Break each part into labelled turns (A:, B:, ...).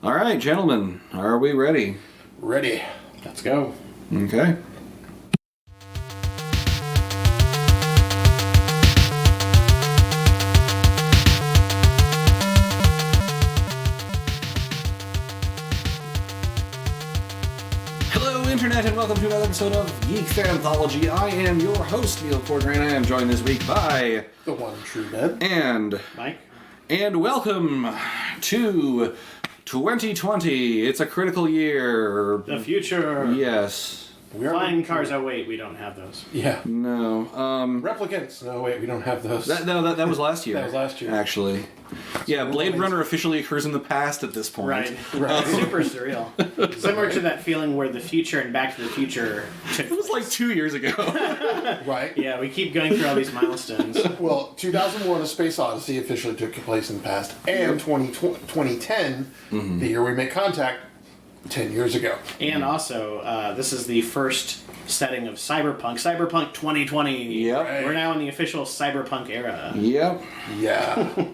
A: All right, gentlemen, are we ready?
B: Ready. Let's go.
A: Okay. Hello, Internet, and welcome to another episode of Geek Fanthology. I am your host, Neil Cordray, and I am joined this week by...
B: The one true Ned.
A: And...
C: Mike.
A: And welcome to 2020. It's a critical year.
C: The future.
A: Yes.
C: Flying cars. Oh wait, we don't have those.
B: Yeah.
A: No.
B: Replicants. No, wait, we don't have those.
A: That was last year.
B: That was last year.
A: Actually. Yeah, Blade Runner officially occurs in the past at this point.
C: Right.
B: Right.
C: Super surreal. Similar to that feeling where the future and Back to the Future took
A: It was like 2 years ago.
B: Right.
C: Yeah, we keep going through all these milestones.
B: Well, 2001: A Space Odyssey officially took place in the past, and 2010, the year we make contact, 10 years ago.
C: And also, this is the first setting of Cyberpunk 2020.
A: Yep.
B: Right.
C: We're now in the official Cyberpunk era.
A: Yep.
B: Yeah.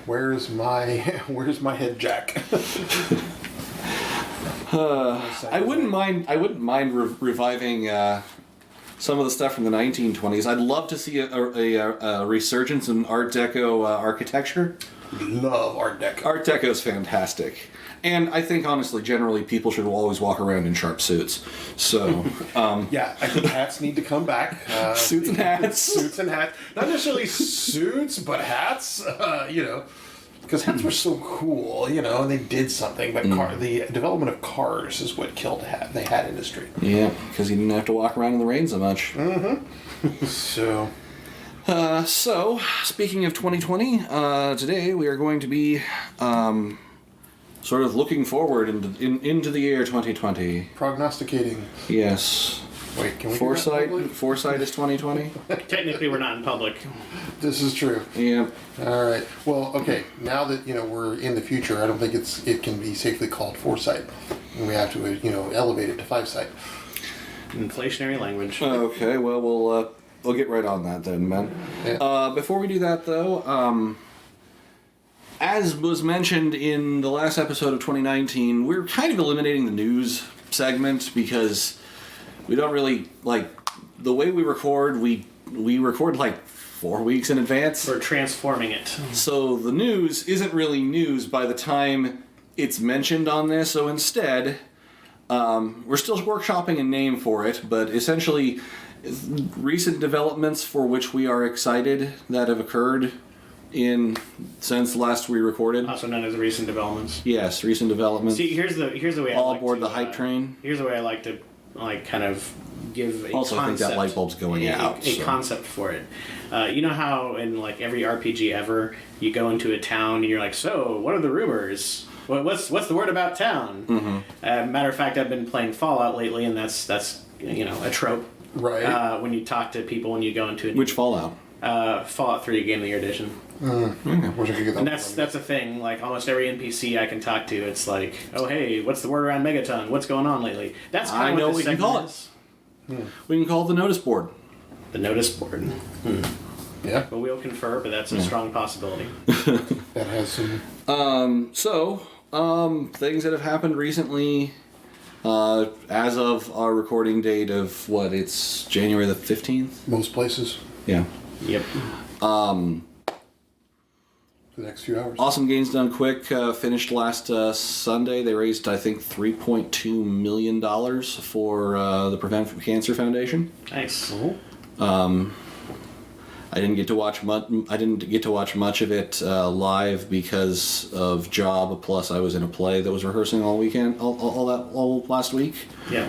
B: Where's my head jack?
A: I wouldn't mind reviving some of the stuff from the 1920s. I'd love to see a resurgence in Art Deco architecture.
B: Love Art Deco.
A: Art Deco is fantastic. And I think, honestly, generally, people should always walk around in sharp suits. So,
B: Yeah, I think hats need to come back.
A: Suits and hats.
B: Suits and hats. Not necessarily suits, but hats, because hats were so cool, and they did something. But the development of cars is what killed the hat industry.
A: Yeah, because you didn't have to walk around in the rain so much.
B: So...
A: So, speaking of 2020, today we are going to be sort of looking forward into the year 2020.
B: Prognosticating.
A: Yes.
B: Wait, can we do that
A: Foresight?
B: publicly?
A: Foresight is 2020?
C: Technically, we're not in public.
B: This is true.
A: Yeah.
B: All right. Well, okay. Now that we're in the future, I don't think it can be safely called foresight. And we have to elevate it to five-sight.
C: Inflationary language.
A: Okay, well, we'll get right on that then, man.
B: Yeah.
A: Before we do that, though, as was mentioned in the last episode of 2019, we're kind of eliminating the news segment because we don't really, the way we record, we record 4 weeks in advance.
C: We're transforming it.
A: So the news isn't really news by the time it's mentioned on this, so instead, we're still workshopping a name for it, but essentially recent developments for which we are excited that have occurred since last we recorded.
C: Also known as recent developments.
A: Yes, recent developments.
C: See, here's the way
A: all
C: I like
A: aboard
C: to,
A: the hype train.
C: Here's the way I like to kind of give a
A: also,
C: concept.
A: I think that light bulb's going out.
C: A concept for it. You know how in every RPG ever, you go into a town and you're like, so what are the rumors? What's the word about town?
A: Mm-hmm.
C: Matter of fact, I've been playing Fallout lately, and that's a trope.
B: Right.
C: When you talk to people when you go into a
A: Which Fallout?
C: Fallout 3 Game of the Year edition.
B: Wish I could get that.
C: And that's a thing. Almost every NPC I can talk to, it's like, oh hey, what's the word around Megaton? What's going on lately? That's
A: I
C: kind
A: know
C: of what
A: what you
C: this
A: call
C: segment
A: it.
C: is.
A: We can call it the notice board.
C: The notice board.
B: Yeah.
C: But we'll confer, but that's a strong possibility.
B: That has some.
A: Things that have happened recently, as of our recording date of it's January the 15th?
B: Most places.
A: Yeah.
C: Yep.
B: For the next few hours.
A: Awesome Games Done Quick finished last Sunday. They raised, I think, $3.2 million for the Prevent Cancer Foundation.
C: Nice.
A: I didn't get to watch much of it live because of job. Plus, I was in a play that was rehearsing all weekend, all last week.
C: Yeah.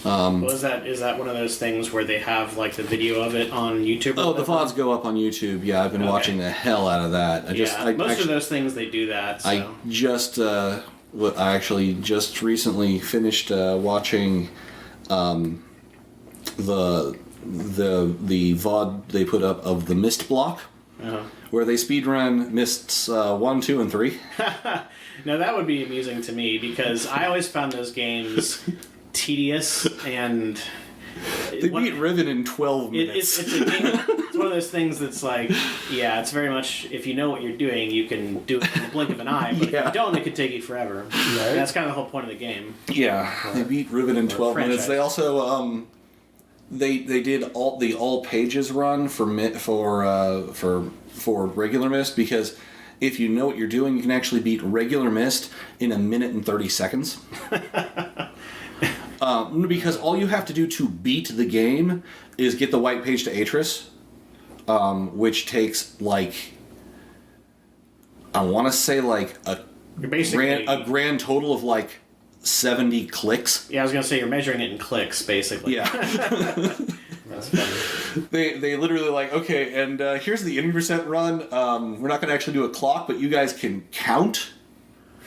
C: Is that one of those things where they have the video of it on YouTube?
A: Oh, the VODs go up on YouTube. Yeah, I've been watching the hell out of that.
C: Most of those things they do that. So.
A: I actually just recently finished watching the VOD they put up of the Mist block, where they speedrun Mists 1, 2, and 3.
C: Now that would be amusing to me because I always found those games tedious and
A: They beat Riven in 12 minutes.
C: It's one of those things that's like, yeah, it's very much, if you know what you're doing, you can do it in the blink of an eye, but if you don't, it could take you forever. Right. That's kind of the whole point of the game.
A: Yeah, they beat Riven in 12 minutes. They also, they did all pages run for regular Mist, because if you know what you're doing, you can actually beat regular Mist in 1 minute and 30 seconds. Because all you have to do to beat the game is get the white page to Atris, which takes I want to say a grand total of 70 clicks.
C: Yeah, I was gonna say you're measuring it in clicks, basically.
A: Yeah.
C: That's funny.
A: They literally okay, and here's the 80% run. We're not gonna actually do a clock, but you guys can count.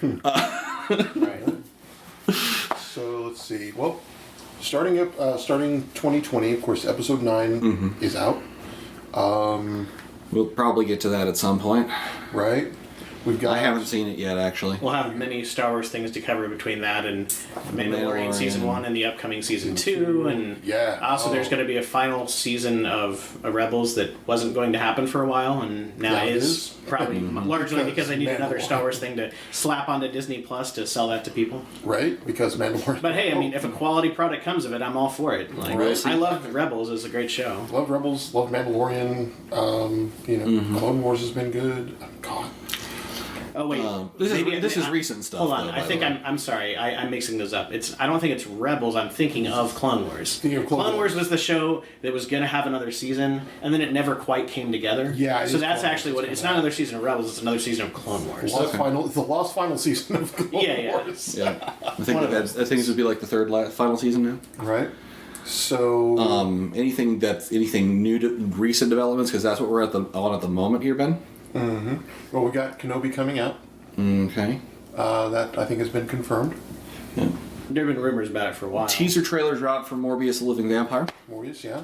B: Right. So let's see. Well, starting 2020, of course, episode 9 is out.
A: We'll probably get to that at some point.
B: Right. I
A: haven't seen it yet, actually.
C: We'll have many Star Wars things to cover between that and Mandalorian Season 1 and the upcoming Season 2. And also there's going to be a final season of Rebels that wasn't going to happen for a while, and now is. Probably largely because they need another Star Wars thing to slap onto Disney Plus to sell that to people.
B: Right, because Mandalorian.
C: But hey, I mean, if a quality product comes of it, I'm all for it. I love Rebels. It's a great show.
B: Love Rebels, love Mandalorian. Clone Wars has been good. God.
C: Oh wait,
A: this is recent stuff.
C: Hold on, I think I'm sorry. I'm mixing those up. I don't think it's Rebels. I'm thinking of Clone Wars. Clone Wars was the show that was going to have another season, and then it never quite came together.
B: Yeah.
C: So that's actually what it's not another season of Rebels. It's another season of Clone Wars.
B: It's the last final season of Clone Wars.
A: Yeah. I think this would be the third final season now.
B: Right. So.
A: Anything new to recent developments, because that's what we're on at the moment here, Ben.
B: Mm-hmm. Well, we got Kenobi coming out.
A: Okay.
B: That I think has been confirmed.
A: Yeah.
C: There have been rumors about it for a while.
A: Teaser trailers are out for Morbius the Living Vampire.
B: Morbius, yeah.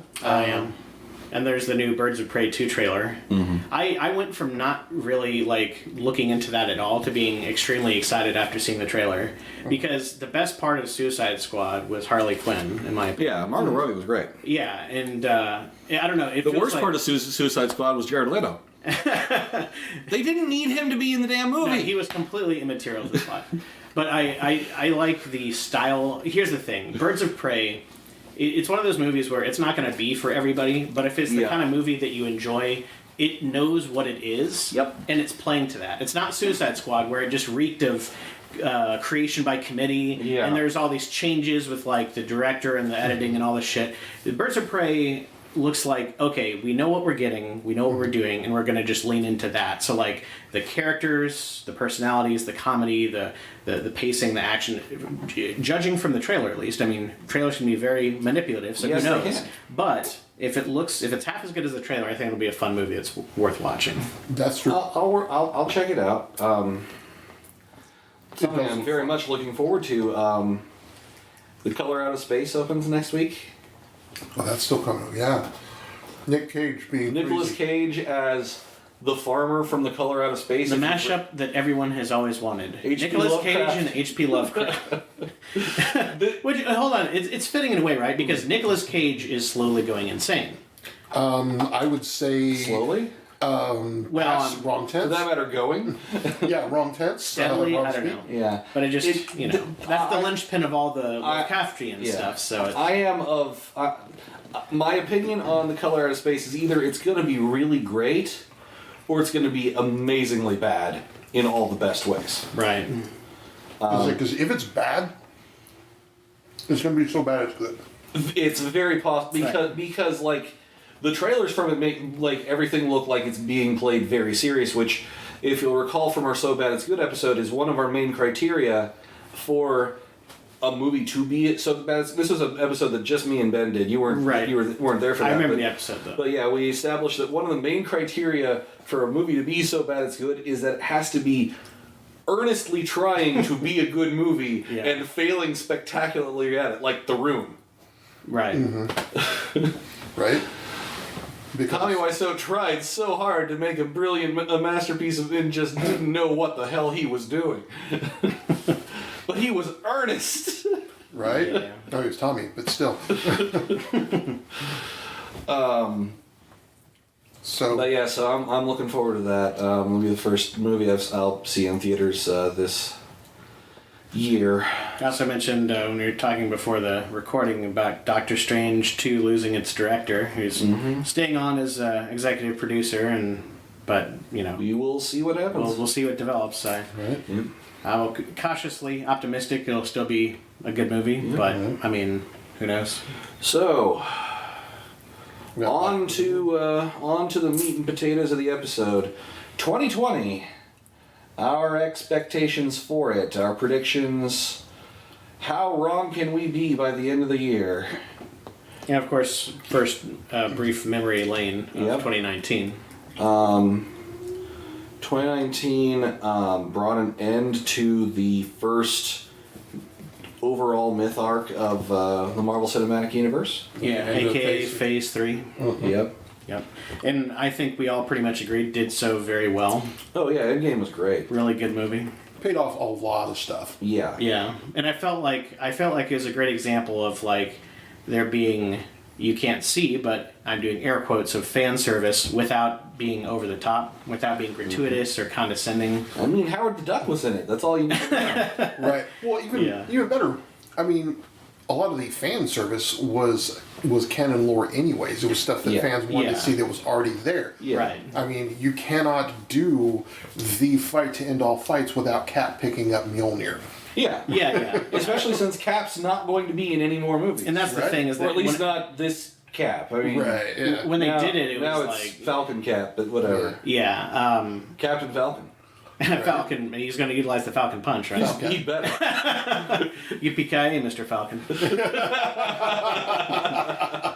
C: And there's the new Birds of Prey 2 trailer.
A: Mm-hmm.
C: I went from not really looking into that at all to being extremely excited after seeing the trailer, because the best part of Suicide Squad was Harley Quinn, in my opinion.
A: Yeah, Margot Robbie was great.
C: Yeah, and I don't know.
A: The worst part of Suicide Squad was Jared Leto. They didn't need him to be in the damn movie.
C: No, he was completely immaterial to the plot. But I like the style. Here's the thing: Birds of Prey. It's one of those movies where it's not going to be for everybody, but if it's the kind of movie that you enjoy, it knows what it is, and it's playing to that. It's not Suicide Squad, where it just reeked of creation by committee, and there's all these changes with the director and the editing and all this shit. The Birds of Prey looks like, okay, we know what we're getting, we know what we're doing, and we're going to just lean into that. So the characters, the personalities, the comedy, the pacing, the action, judging from the trailer at least. I mean, trailers can be very manipulative, so who knows? But if it's half as good as the trailer, I think it'll be a fun movie that's worth watching.
B: That's true.
A: I'll check it out. Something I'm very much looking forward to. The Color Out of Space opens next week.
B: Oh, that's still coming. Yeah. Nick Cage being
A: Nicolas Cage as the farmer from The Color Out of Space.
C: The mashup that everyone has always wanted.
A: Nicolas
C: Cage and H.P. Lovecraft. Hold on, it's fitting in a way, right? Because Nicolas Cage is slowly going insane.
B: I would say
A: slowly.
B: Wrong tense.
A: For that matter, going.
B: Yeah, wrong tense.
C: Steadily, I don't know.
A: Yeah,
C: but it just that's the linchpin of all the Lovecraftian stuff. So
A: I am of my opinion on The Color Out of Space is either it's going to be really great, or it's going to be amazingly bad in all the best ways.
C: Right.
B: Because if it's bad, it's going to be so bad it's good.
A: It's very possible because the trailers from it make everything look like it's being played very serious, which, if you'll recall from our So Bad It's Good episode, is one of our main criteria for a movie to be so bad. This was an episode that just me and Ben did. You weren't right. You weren't there for that.
C: I remember the episode though.
A: But yeah, we established that one of the main criteria for a movie to be so bad it's good is that it has to be earnestly trying to be a good movie and failing spectacularly at it, like The Room.
C: Right.
B: Mm-hmm. Right.
A: Because Tommy Wiseau tried so hard to make a masterpiece and just didn't know what the hell he was doing. But he was earnest.
B: Right? Yeah. Oh, he was Tommy, but still. So,
A: But yeah, so I'm looking forward to that. It'll be the first movie I'll see in theaters this year.
C: I also mentioned when we were talking before the recording about Doctor Strange 2 losing its director, who's staying on as executive producer, but you know,
A: We will see what happens.
C: we'll see what develops.
B: right?
C: I'm cautiously optimistic it'll still be a good movie, but I mean, who knows?
A: So,
B: We got
A: on to the meat and potatoes of the episode. 2020. Our expectations for it, our predictions. How wrong can we be by the end of the year?
C: And of course, first brief memory lane of
A: Yep.
C: 2019.
A: 2019 brought an end to the first overall myth arc of the Marvel Cinematic Universe.
C: Yeah,
B: end of
C: aka
B: Phase
C: Phase 3.
A: Yep.
C: Yep. And I think we all pretty much agreed did so very well.
A: Oh yeah, Endgame was great.
C: Really good movie.
B: paid off a lot of stuff.
A: Yeah.
C: Yeah. And I felt like it was a great example of like there being, you can't see, but I'm doing air quotes of fan service without being over the top, without being gratuitous or condescending.
A: I mean, Howard the Duck was in it. That's all you need to know.
B: Right. Well, even better. I mean, a lot of the fan service was canon lore anyways. It was stuff that
A: Yeah.
B: fans wanted
C: Yeah.
B: to see that was already there.
A: Yeah.
C: Right.
B: I mean, you cannot do the fight to end all fights without Cap picking up Mjolnir.
A: Yeah.
C: Yeah.
A: Especially since Cap's not going to be in any more movies.
C: And that's the
B: Right.
C: thing is
A: or
C: that
A: at least
C: when,
A: not this Cap. I mean,
B: Right. Yeah.
C: when they
A: now,
C: did it, it
A: now
C: was
A: it's
C: like,
A: Falcon Cap, but whatever.
C: yeah,
A: Captain Falcon.
C: Falcon, he's going to utilize the Falcon Punch, right?
B: Okay.
A: He better.
C: Yippee-ki-yay, Mr. Falcon.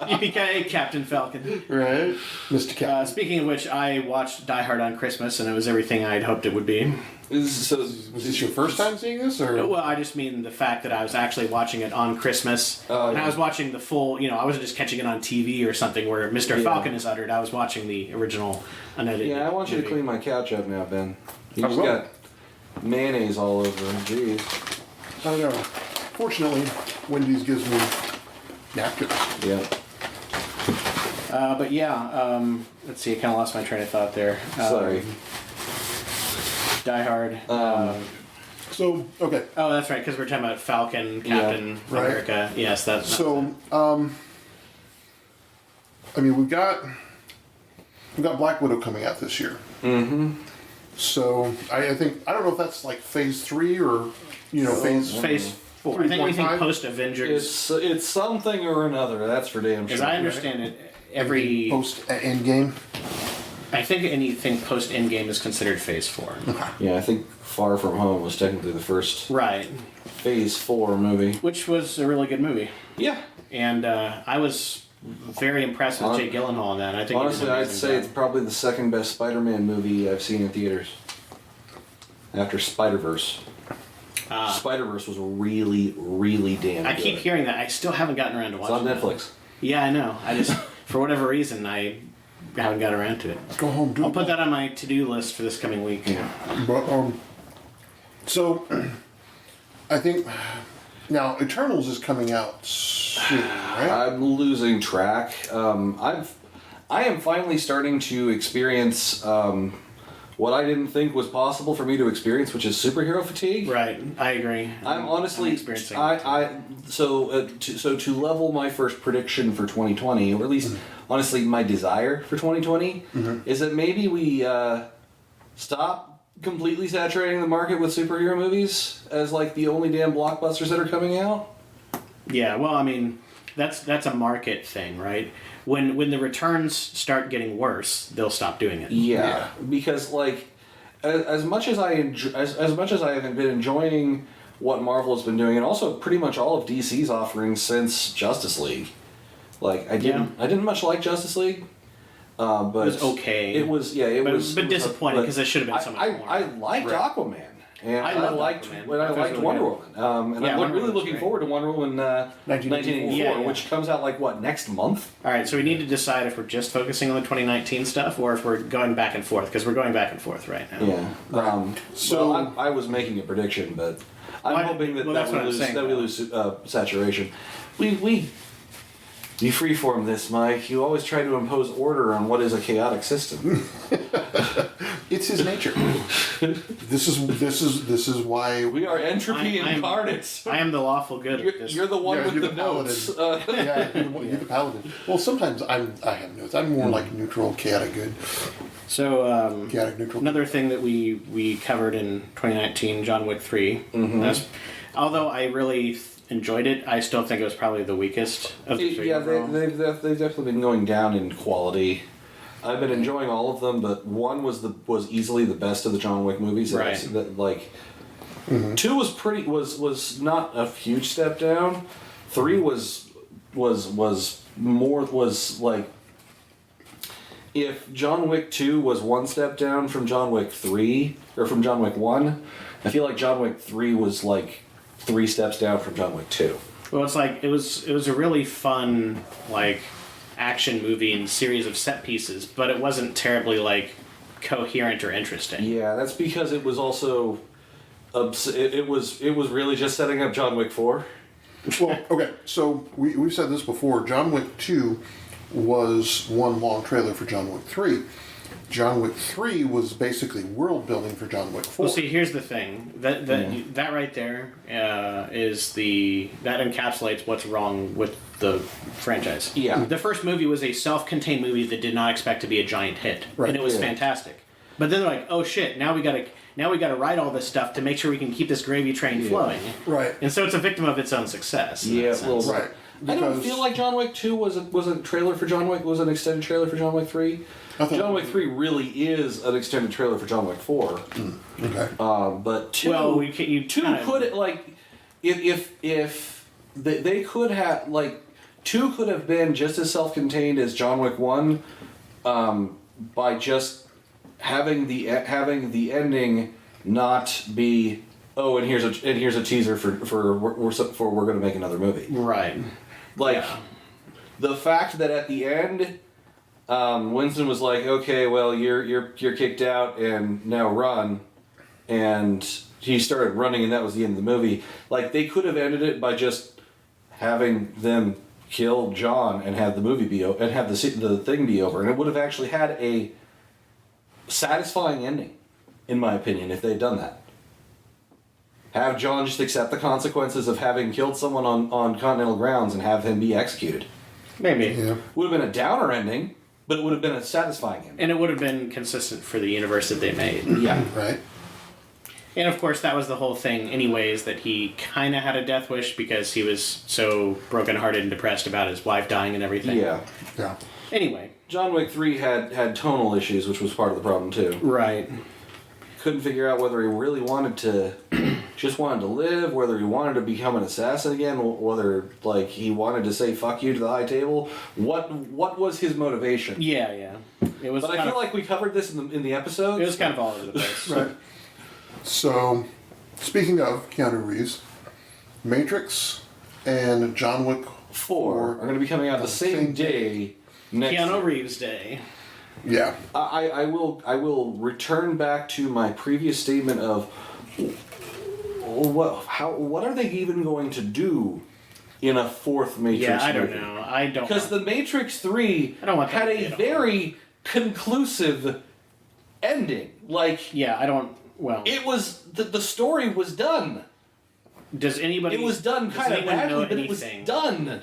C: Yippee-ki-yay, Captain Falcon.
B: Right. Mr. Cap.
C: Speaking of which, I watched Die Hard on Christmas, and it was everything I'd hoped it would be.
A: So,
B: Was this your first time seeing this, or?
C: Well, I just mean the fact that I was actually watching it on Christmas.
A: Oh,
C: and
A: yeah.
C: I was watching the full, I wasn't just catching it on TV or something where Mr.
A: Yeah.
C: Falcon is uttered. I was watching the original unedited
A: yeah, I want you to
C: movie.
A: clean my couch up now, Ben. You
B: I
A: just
B: will.
A: got mayonnaise all over. Jeez.
B: I don't know. Fortunately, Wendy's gives me napkins.
A: Yeah.
C: But yeah, let's see, I kind of lost my train of thought there.
A: Sorry.
C: Die Hard.
B: So, okay.
C: Oh, that's right, because we're talking about Falcon, Captain
B: Right.
C: America. Yes, that's.
B: So, I mean, we've got Black Widow coming out this year.
A: Mm-hmm.
B: So, I think, I don't know if that's like phase 3 or, phase...
C: Phase 4. I think anything
B: 3.5?
C: post Avengers.
A: It's something or another. That's for damn sure.
C: As I understand it, every.
B: Post Endgame.
C: I think anything post Endgame is considered Phase 4.
A: Yeah, I think Far From Home was technically the first
C: Right.
A: Phase 4 movie.
C: Which was a really good movie.
A: Yeah.
C: And I was very impressed with Jake Gyllenhaal in that. I think
A: Honestly,
C: he did an
A: I'd
C: amazing
A: say
C: job.
A: it's probably the second best Spider-Man movie I've seen in theaters. After Spider-Verse. Spider-Verse was really, really damn
C: I
A: good.
C: keep hearing that. I still haven't gotten around to
A: It's
C: watching
A: on
C: it.
A: Netflix.
C: Yeah, I know. I just, for whatever reason, I haven't got around to it.
B: Go home, do
C: I'll
B: it.
C: put that on my to-do list for this coming week.
B: But, so, I think... Now, Eternals is coming out soon, right?
A: I'm losing track. I am finally starting to experience what I didn't think was possible for me to experience, which is superhero fatigue.
C: Right, I agree.
A: I'm honestly
C: I'm experiencing
A: to level my first prediction for 2020, or at least honestly my desire for 2020, is that maybe we stop completely saturating the market with superhero movies as like the only damn blockbusters that are coming out.
C: Yeah, well, I mean, that's a market thing, right? When the returns start getting worse, they'll stop doing it.
A: Yeah, because like as much as I as much as I have been enjoying what Marvel has been doing, and also pretty much all of DC's offerings since Justice League. Like I didn't much like Justice League. But
C: It was okay.
A: It was it was
C: disappointing because it should have been so much more.
A: I liked Aquaman, and
C: I
A: I
C: loved
A: liked
C: Aquaman.
A: when I
C: I thought it
A: liked
C: was
A: Wonder
C: really
A: Woman, and
C: Yeah,
A: I'm
C: Wonder
A: really
C: Woman was
A: looking
C: great.
A: forward to Wonder Woman 1984,
C: Yeah.
A: which comes out like what, next month?
C: All right, so we need to decide if we're just focusing on the 2019 stuff or if we're going back and forth, because we're going back and forth right now.
A: Yeah.
B: So-
A: well, I was making a prediction, but I'm hoping that,
C: well,
A: that
C: that's
A: we
C: what I'm
A: lose
C: saying,
A: that we
C: though.
A: lose saturation. You freeform this, Mike. You always try to impose order on what is a chaotic system.
B: It's his nature. This is why
A: We are entropy incarnate.
C: I am the lawful good. of this.
A: You're the one
B: Yeah,
A: with
B: you're
A: the
B: the
A: notes.
B: you're the paladin. Well, sometimes I have notes. I'm more like neutral, chaotic good.
C: So
B: Chaotic neutral.
C: another thing that we covered in 2019, John Wick 3. Although I really enjoyed it, I still think it was probably the weakest of the three.
A: Yeah,
C: overall.
A: they've definitely been going down in quality. I've been enjoying all of them, but one was easily the best of the John Wick movies.
C: Right.
A: Two was not a huge step down. Three was like, if John Wick 2 was one step down from John Wick 3 or from John Wick 1, I feel like John Wick 3 was like 3 steps down from John Wick 2.
C: Well, it's like it was a really fun action movie and series of set pieces, but it wasn't terribly coherent or interesting.
A: Yeah, that's because it was also it was really just setting up John Wick 4.
B: Well, okay, so we've said this before. John Wick 2 was one long trailer for John Wick 3. John Wick 3 was basically world building for John Wick 4.
C: Well, see, here's the thing. That right there is that encapsulates what's wrong with the franchise.
A: Yeah.
C: The first movie was a self-contained movie that did not expect to be a giant hit,
B: Right.
C: and it was
A: Yeah.
C: fantastic. But then they're like, "Oh shit! Now we gotta write all this stuff to make sure we can keep this gravy train flowing."
B: Right.
C: And so it's a victim of its own success. in
A: Yeah,
C: that
A: well,
C: sense.
B: Right.
A: I don't
B: Because-
A: feel like John Wick 2 was a trailer for John Wick, was an extended trailer for John Wick 3.
B: I thought-
A: John Wick 3 really is an extended trailer for John Wick 4.
B: Okay.
A: But 2,
C: Well, you
A: two
C: kinda-
A: could, if they could have, 2 could have been just as self-contained as John Wick 1, by just having the ending not be, oh, and here's a teaser for we're going to make another movie.
C: Right.
A: Like, the fact that at the end, Winston was like, okay, well, you're kicked out and now run, and he started running and that was the end of the movie. Like, they could have ended it by just having them kill John and have the movie be and have the thing be over, and it would have actually had a satisfying ending, in my opinion, if they'd done that. Have John just accept the consequences of having killed someone on continental grounds and have him be executed.
C: Maybe.
B: Yeah.
A: Would have been a downer ending, but it would have been a satisfying ending.
C: And it would have been consistent for the universe that they made.
A: Yeah.
B: Right.
C: And of course, that was the whole thing, anyways, that he kind of had a death wish because he was so brokenhearted and depressed about his wife dying and everything.
A: Yeah.
B: Yeah.
C: Anyway.
A: John Wick 3 had tonal issues, which was part of the problem too.
C: Right.
A: Couldn't figure out whether he really wanted to live, whether he wanted to become an assassin again, whether he wanted to say fuck you to the high table. What was his motivation?
C: Yeah, yeah. It was.
A: But I feel like we covered this in the episode.
C: it was kind of all over the place.
B: Right. So, speaking of Keanu Reeves, Matrix and John Wick
A: 4 are going to be coming out the same day next
C: Keanu
A: year.
C: Reeves Day.
B: Yeah.
A: I will return back to my previous statement of what are they even going to do in a fourth Matrix
C: Yeah, I don't
A: movie?
C: know. I don't.
A: Because the Matrix 3
C: I don't want
A: had
C: that to
A: a
C: be at all.
A: very conclusive ending.
C: Yeah, I don't. Well,
A: It was the story was done.
C: does anybody?
A: It was done
C: does
A: kind of
C: anyone know
A: badly, but it was
C: anything?
A: done.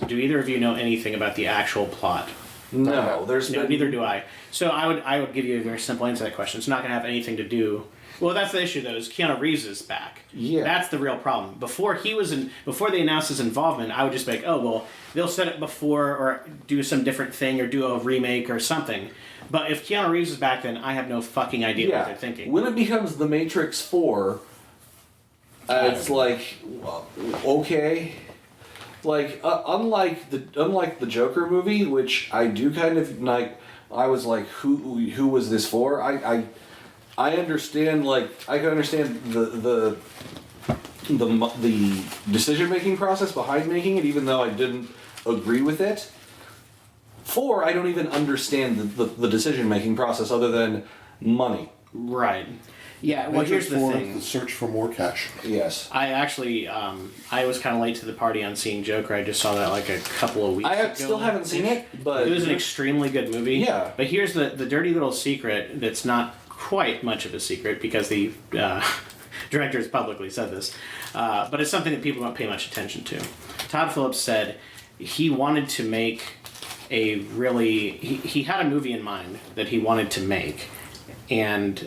C: Do either of you know anything about the actual plot?
A: No, there's
C: No,
A: been,
C: neither do I. So I would give you a very simple answer to that question. It's not going to have anything to do. Well, that's the issue though. Is Keanu Reeves is back?
A: Yeah.
C: That's the real problem. Before they announced his involvement, I would just be like, oh well, they'll set it before or do some different thing or do a remake or something. But if Keanu Reeves is back, then I have no fucking idea what they're thinking.
A: When it becomes The Matrix 4, it's like, well, okay. Unlike the Joker movie, which I do kind of like, I was like, who was this for? I understand, I can understand the decision making process behind making it, even though I didn't agree with it. 4, I don't even understand the decision making process other than money.
C: Right. Yeah, well, here's the thing.
B: The search for more cash.
A: Yes.
C: I actually, I was kind of late to the party on seeing Joker. I just saw that like a couple of weeks ago.
A: Still haven't seen it, but
C: it was an extremely good movie.
A: Yeah.
C: But here's the dirty little secret that's not quite much of a secret because the director has publicly said this, but it's something that people don't pay much attention to. Todd Phillips said he wanted to make he had a movie in mind that he wanted to make, and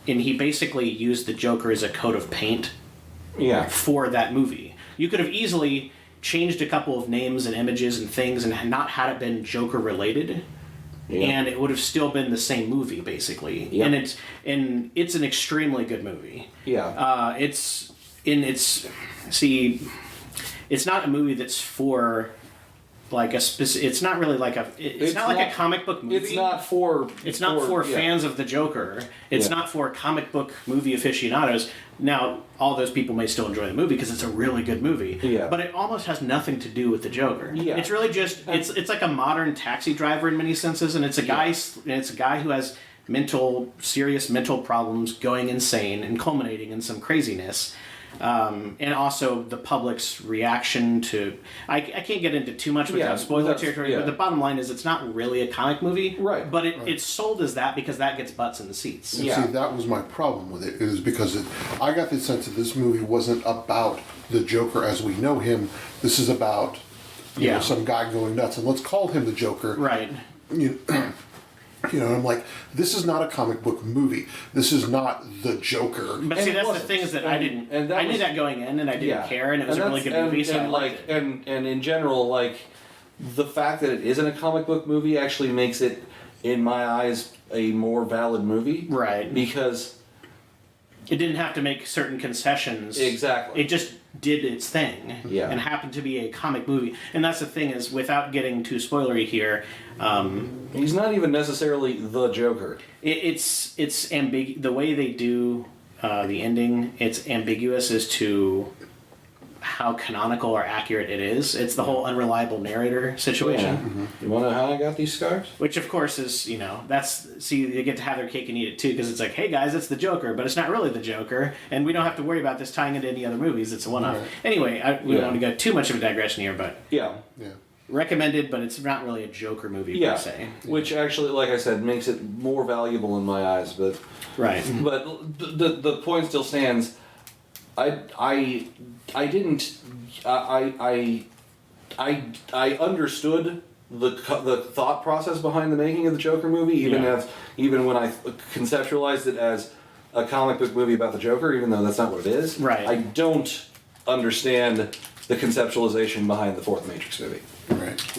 C: he basically used the Joker as a coat of paint for that movie. You could have easily changed a couple of names and images and things and not had it been Joker related. Yeah. And it would have still been the same movie, basically. Yep. And it's an extremely good movie.
A: Yeah.
C: It's not a movie that's for like a specific. It's not really like it's not like a comic book movie.
A: It's not for
C: fans of the Joker. It's not for comic book movie aficionados. Now, all those people may still enjoy the movie because it's a really good movie.
A: Yeah.
C: But it almost has nothing to do with the Joker.
A: Yeah.
C: It's really just it's like a modern Taxi Driver in many senses, and it's a guy who has serious mental problems, going insane and culminating in some craziness. And also the public's reaction to... I can't get into too much without spoiler territory, but the bottom line is it's not really a comic movie.
A: Right.
C: But it's sold as that because that gets butts in the seats.
B: And see, that was my problem with it, is because I got the sense that this movie wasn't about the Joker as we know him. This is about some guy going nuts, and let's call him the Joker.
C: Right.
B: I'm like, this is not a comic book movie. This is not the Joker.
C: But see, that's the thing is that I knew that going in, and I didn't care, and it was a really good movie, so I liked it.
A: And in general, like, the fact that it isn't a comic book movie actually makes it, in my eyes, a more valid movie.
C: Right.
A: Because...
C: it didn't have to make certain concessions.
A: Exactly.
C: It just did its thing.
A: Yeah.
C: And happened to be a comic movie. And that's the thing is, without getting too spoilery here...
A: he's not even necessarily the Joker.
C: It's the way they do the ending, it's ambiguous as to how canonical or accurate it is. It's the whole unreliable narrator situation.
A: Yeah. Mm-hmm. You want to know how I got these scars?
C: Which, of course, is, they get to have their cake and eat it, too, because it's like, hey, guys, it's the Joker, but it's not really the Joker, and we don't have to worry about this tying into any other movies. It's a one-off. Right. Anyway, we don't want to go too much of a digression here, but...
A: Yeah.
C: Recommended, but it's not really a Joker movie, per se.
A: Which actually, like I said, makes it more valuable in my eyes, but...
C: Right.
A: But the point still stands. I understood the thought process behind the making of the Joker movie, even when I conceptualized it as a comic book movie about the Joker, even though that's not what it is.
C: Right.
A: I don't understand the conceptualization behind the fourth Matrix movie.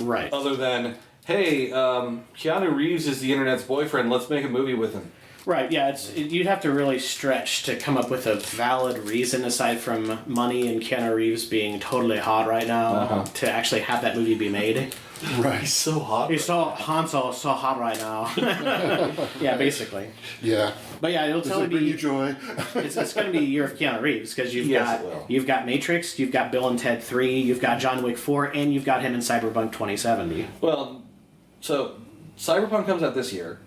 C: Right.
A: Other than, hey, Keanu Reeves is the internet's boyfriend. Let's make a movie with him.
C: Right, yeah, you'd have to really stretch to come up with a valid reason, aside from money and Keanu Reeves being totally hot right now, to actually have that movie be made.
B: Right.
A: He's so hot.
C: He's so hot right now. Yeah, basically.
B: Yeah.
C: But yeah, it'll totally
B: bring you joy.
C: it's going to be a year of Keanu Reeves, because you've got Matrix, you've got Bill and Ted 3, you've got John Wick 4, and you've got him in Cyberpunk 2070.
A: Well, so Cyberpunk comes out this year.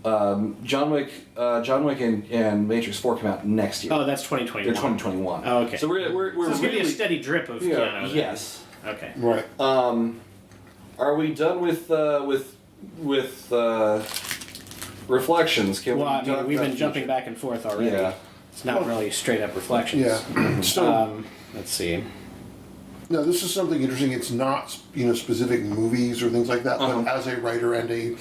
A: John Wick and Matrix 4 come out next year.
C: Oh, that's 2021.
A: They're 2021.
C: Oh, okay.
A: So we're
C: so it's going to be a steady drip of Keanu.
A: Yes.
C: Okay.
B: Right.
A: Are we done with reflections?
C: We've been jumping back and forth already.
A: Yeah.
C: It's not really straight up reflections.
B: Yeah. So
C: let's see.
B: Now, this is something interesting. It's not specific movies or things like that, but as a writer and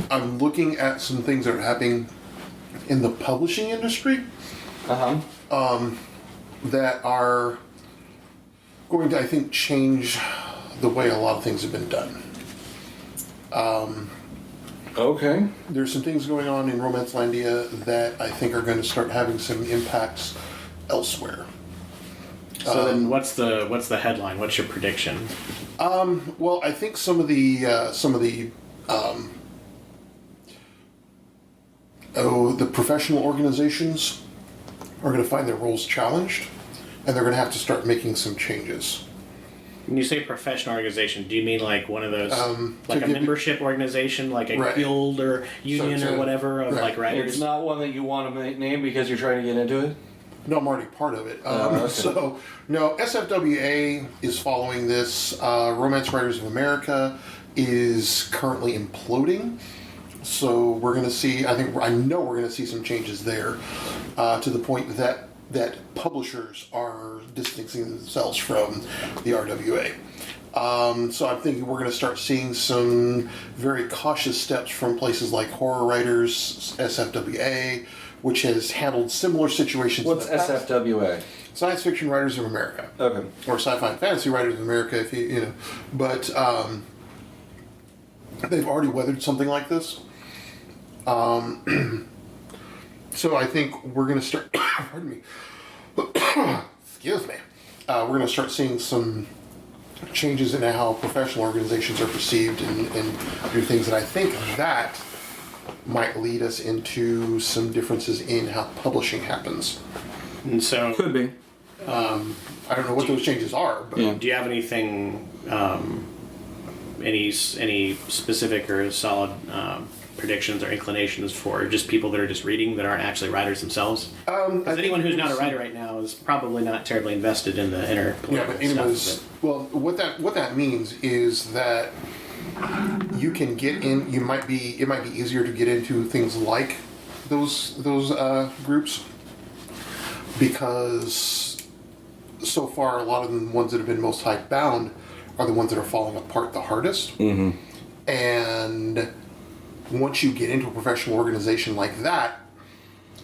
B: I'm looking at some things that are happening in the publishing industry that are going to, I think, change the way a lot of things have been done.
A: Okay.
B: There's some things going on in Romancelandia that I think are going to start having some impacts elsewhere.
C: So then, what's the headline? What's your prediction?
B: Well, I think some of the professional organizations are going to find their roles challenged, and they're going to have to start making some changes.
C: When you say professional organization, do you mean like one of those, like a
B: give-
C: membership organization, like a
B: Right.
C: guild or union
B: So-
C: or whatever of
B: right.
C: like writers?
A: It's not one that you want to name because you're trying to get into it?
B: No, I'm already part of it.
A: okay.
B: So, no, SFWA is following this. Romance Writers of America is currently imploding. So we're going to see, I know we're going to see some changes there to the point that publishers are distancing themselves from the RWA. So I'm thinking we're going to start seeing some very cautious steps from places like Horror Writers, SFWA, which has handled similar situations.
A: What's
B: in the past.
A: SFWA?
B: Science Fiction Writers of America.
A: Okay.
B: Or Sci-Fi and Fantasy Writers of America, if you know. But they've already weathered something like this. So I think we're going to start. Pardon me. Excuse me. We're going to start seeing some changes in how professional organizations are perceived and do things, and I think that might lead us into some differences in how publishing happens.
C: And so,
A: Could be.
B: I don't know what those changes are, but
A: Yeah.
C: do you have anything, any specific or solid predictions or inclinations for just people that are just reading that aren't actually writers themselves? Because anyone who's not a writer right now is probably not terribly invested in the inner
B: yeah,
C: political
B: but anyways,
C: stuff.
B: well, what that means is that you can get in. It might be easier to get into things like those groups because so far a lot of the ones that have been most hype bound are the ones that are falling apart the hardest. Mm-hmm. And once you get into a professional organization like that,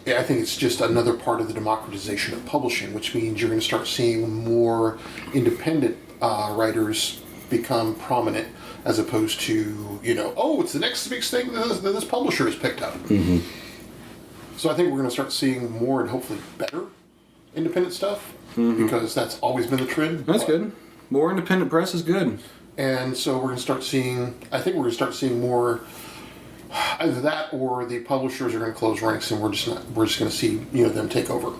B: I think it's just another part of the democratization of publishing, which means you're going to start seeing more independent writers become prominent as opposed to, oh, it's the next big thing that this publisher has picked up. Mm-hmm. So I think we're going to start seeing more and hopefully better independent stuff because that's always been the trend.
A: That's good. More independent press is good.
B: And so we're going to start seeing, I think we're going to start seeing more either that or the publishers are going to close ranks and we're just going to see, them take over.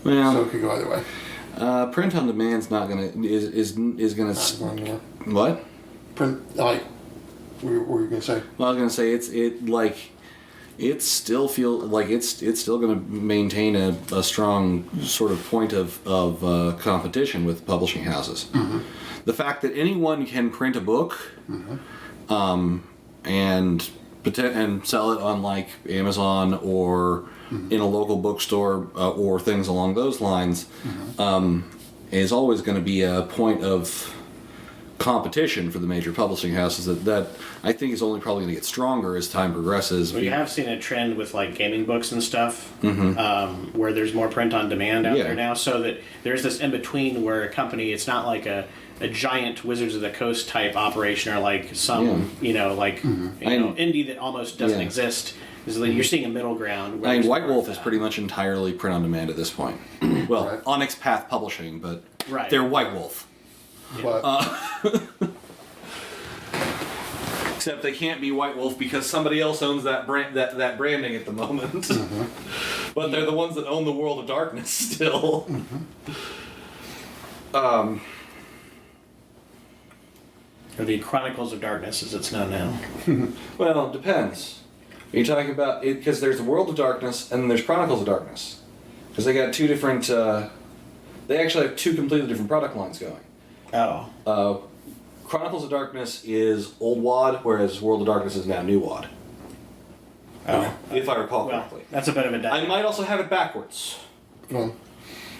A: Well,
B: So it could go either way.
A: print on demand's not gonna is gonna.
B: Not going anywhere.
A: What?
B: Print, like, what were you going to say?
A: Well, I was gonna say it still feel like it's still gonna maintain a strong sort of point of competition with publishing houses. Mm-hmm. The fact that anyone can print a book, and sell it on like Amazon or in a local bookstore or things along those lines, is always going to be a point of competition for the major publishing houses that I think is only probably going to get stronger as time progresses.
C: We have seen a trend with like gaming books and stuff, where there's more print on demand out there now. So that there's this in between where a company, it's not like a giant Wizards of the Coast type operation or like some indie that almost doesn't exist. Is like you're seeing a middle ground. Where
A: I mean,
C: there's
A: White
C: more
A: Wolf
C: of
A: is
C: that.
A: pretty much entirely print on demand at this point. Well,
B: Right.
A: Onyx Path Publishing, but
C: Right.
A: they're White Wolf.
B: But,
A: Except they can't be White Wolf because somebody else owns that brand, that branding at the moment. But they're the ones that own the World of Darkness still.
C: Or the Chronicles of Darkness, as it's known now.
A: Well, it depends. Are you talking about it? Because there's the World of Darkness and then there's Chronicles of Darkness. Because they got two different. They actually have two completely different product lines going.
C: Oh.
A: Chronicles of Darkness is old WAD, whereas World of Darkness is now new WAD.
C: Oh.
A: If I recall
C: Well,
A: correctly.
C: that's a bit of a
A: I
C: dive.
A: might also have it backwards.
B: well,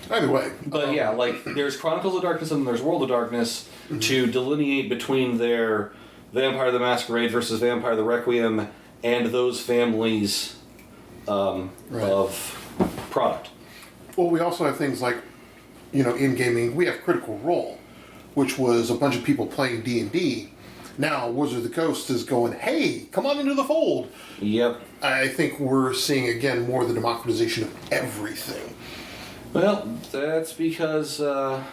B: either way.
A: But yeah, like there's Chronicles of Darkness and then there's World of Darkness to delineate between their Vampire the Masquerade versus Vampire the Requiem and those families of product.
B: Well, we also have things like, in gaming, we have Critical Role, which was a bunch of people playing D&D. Now, Wizard of the Coast is going, hey, come on into the fold.
A: Yep.
B: I think we're seeing, again, more of the democratization of everything.
A: Well, that's because a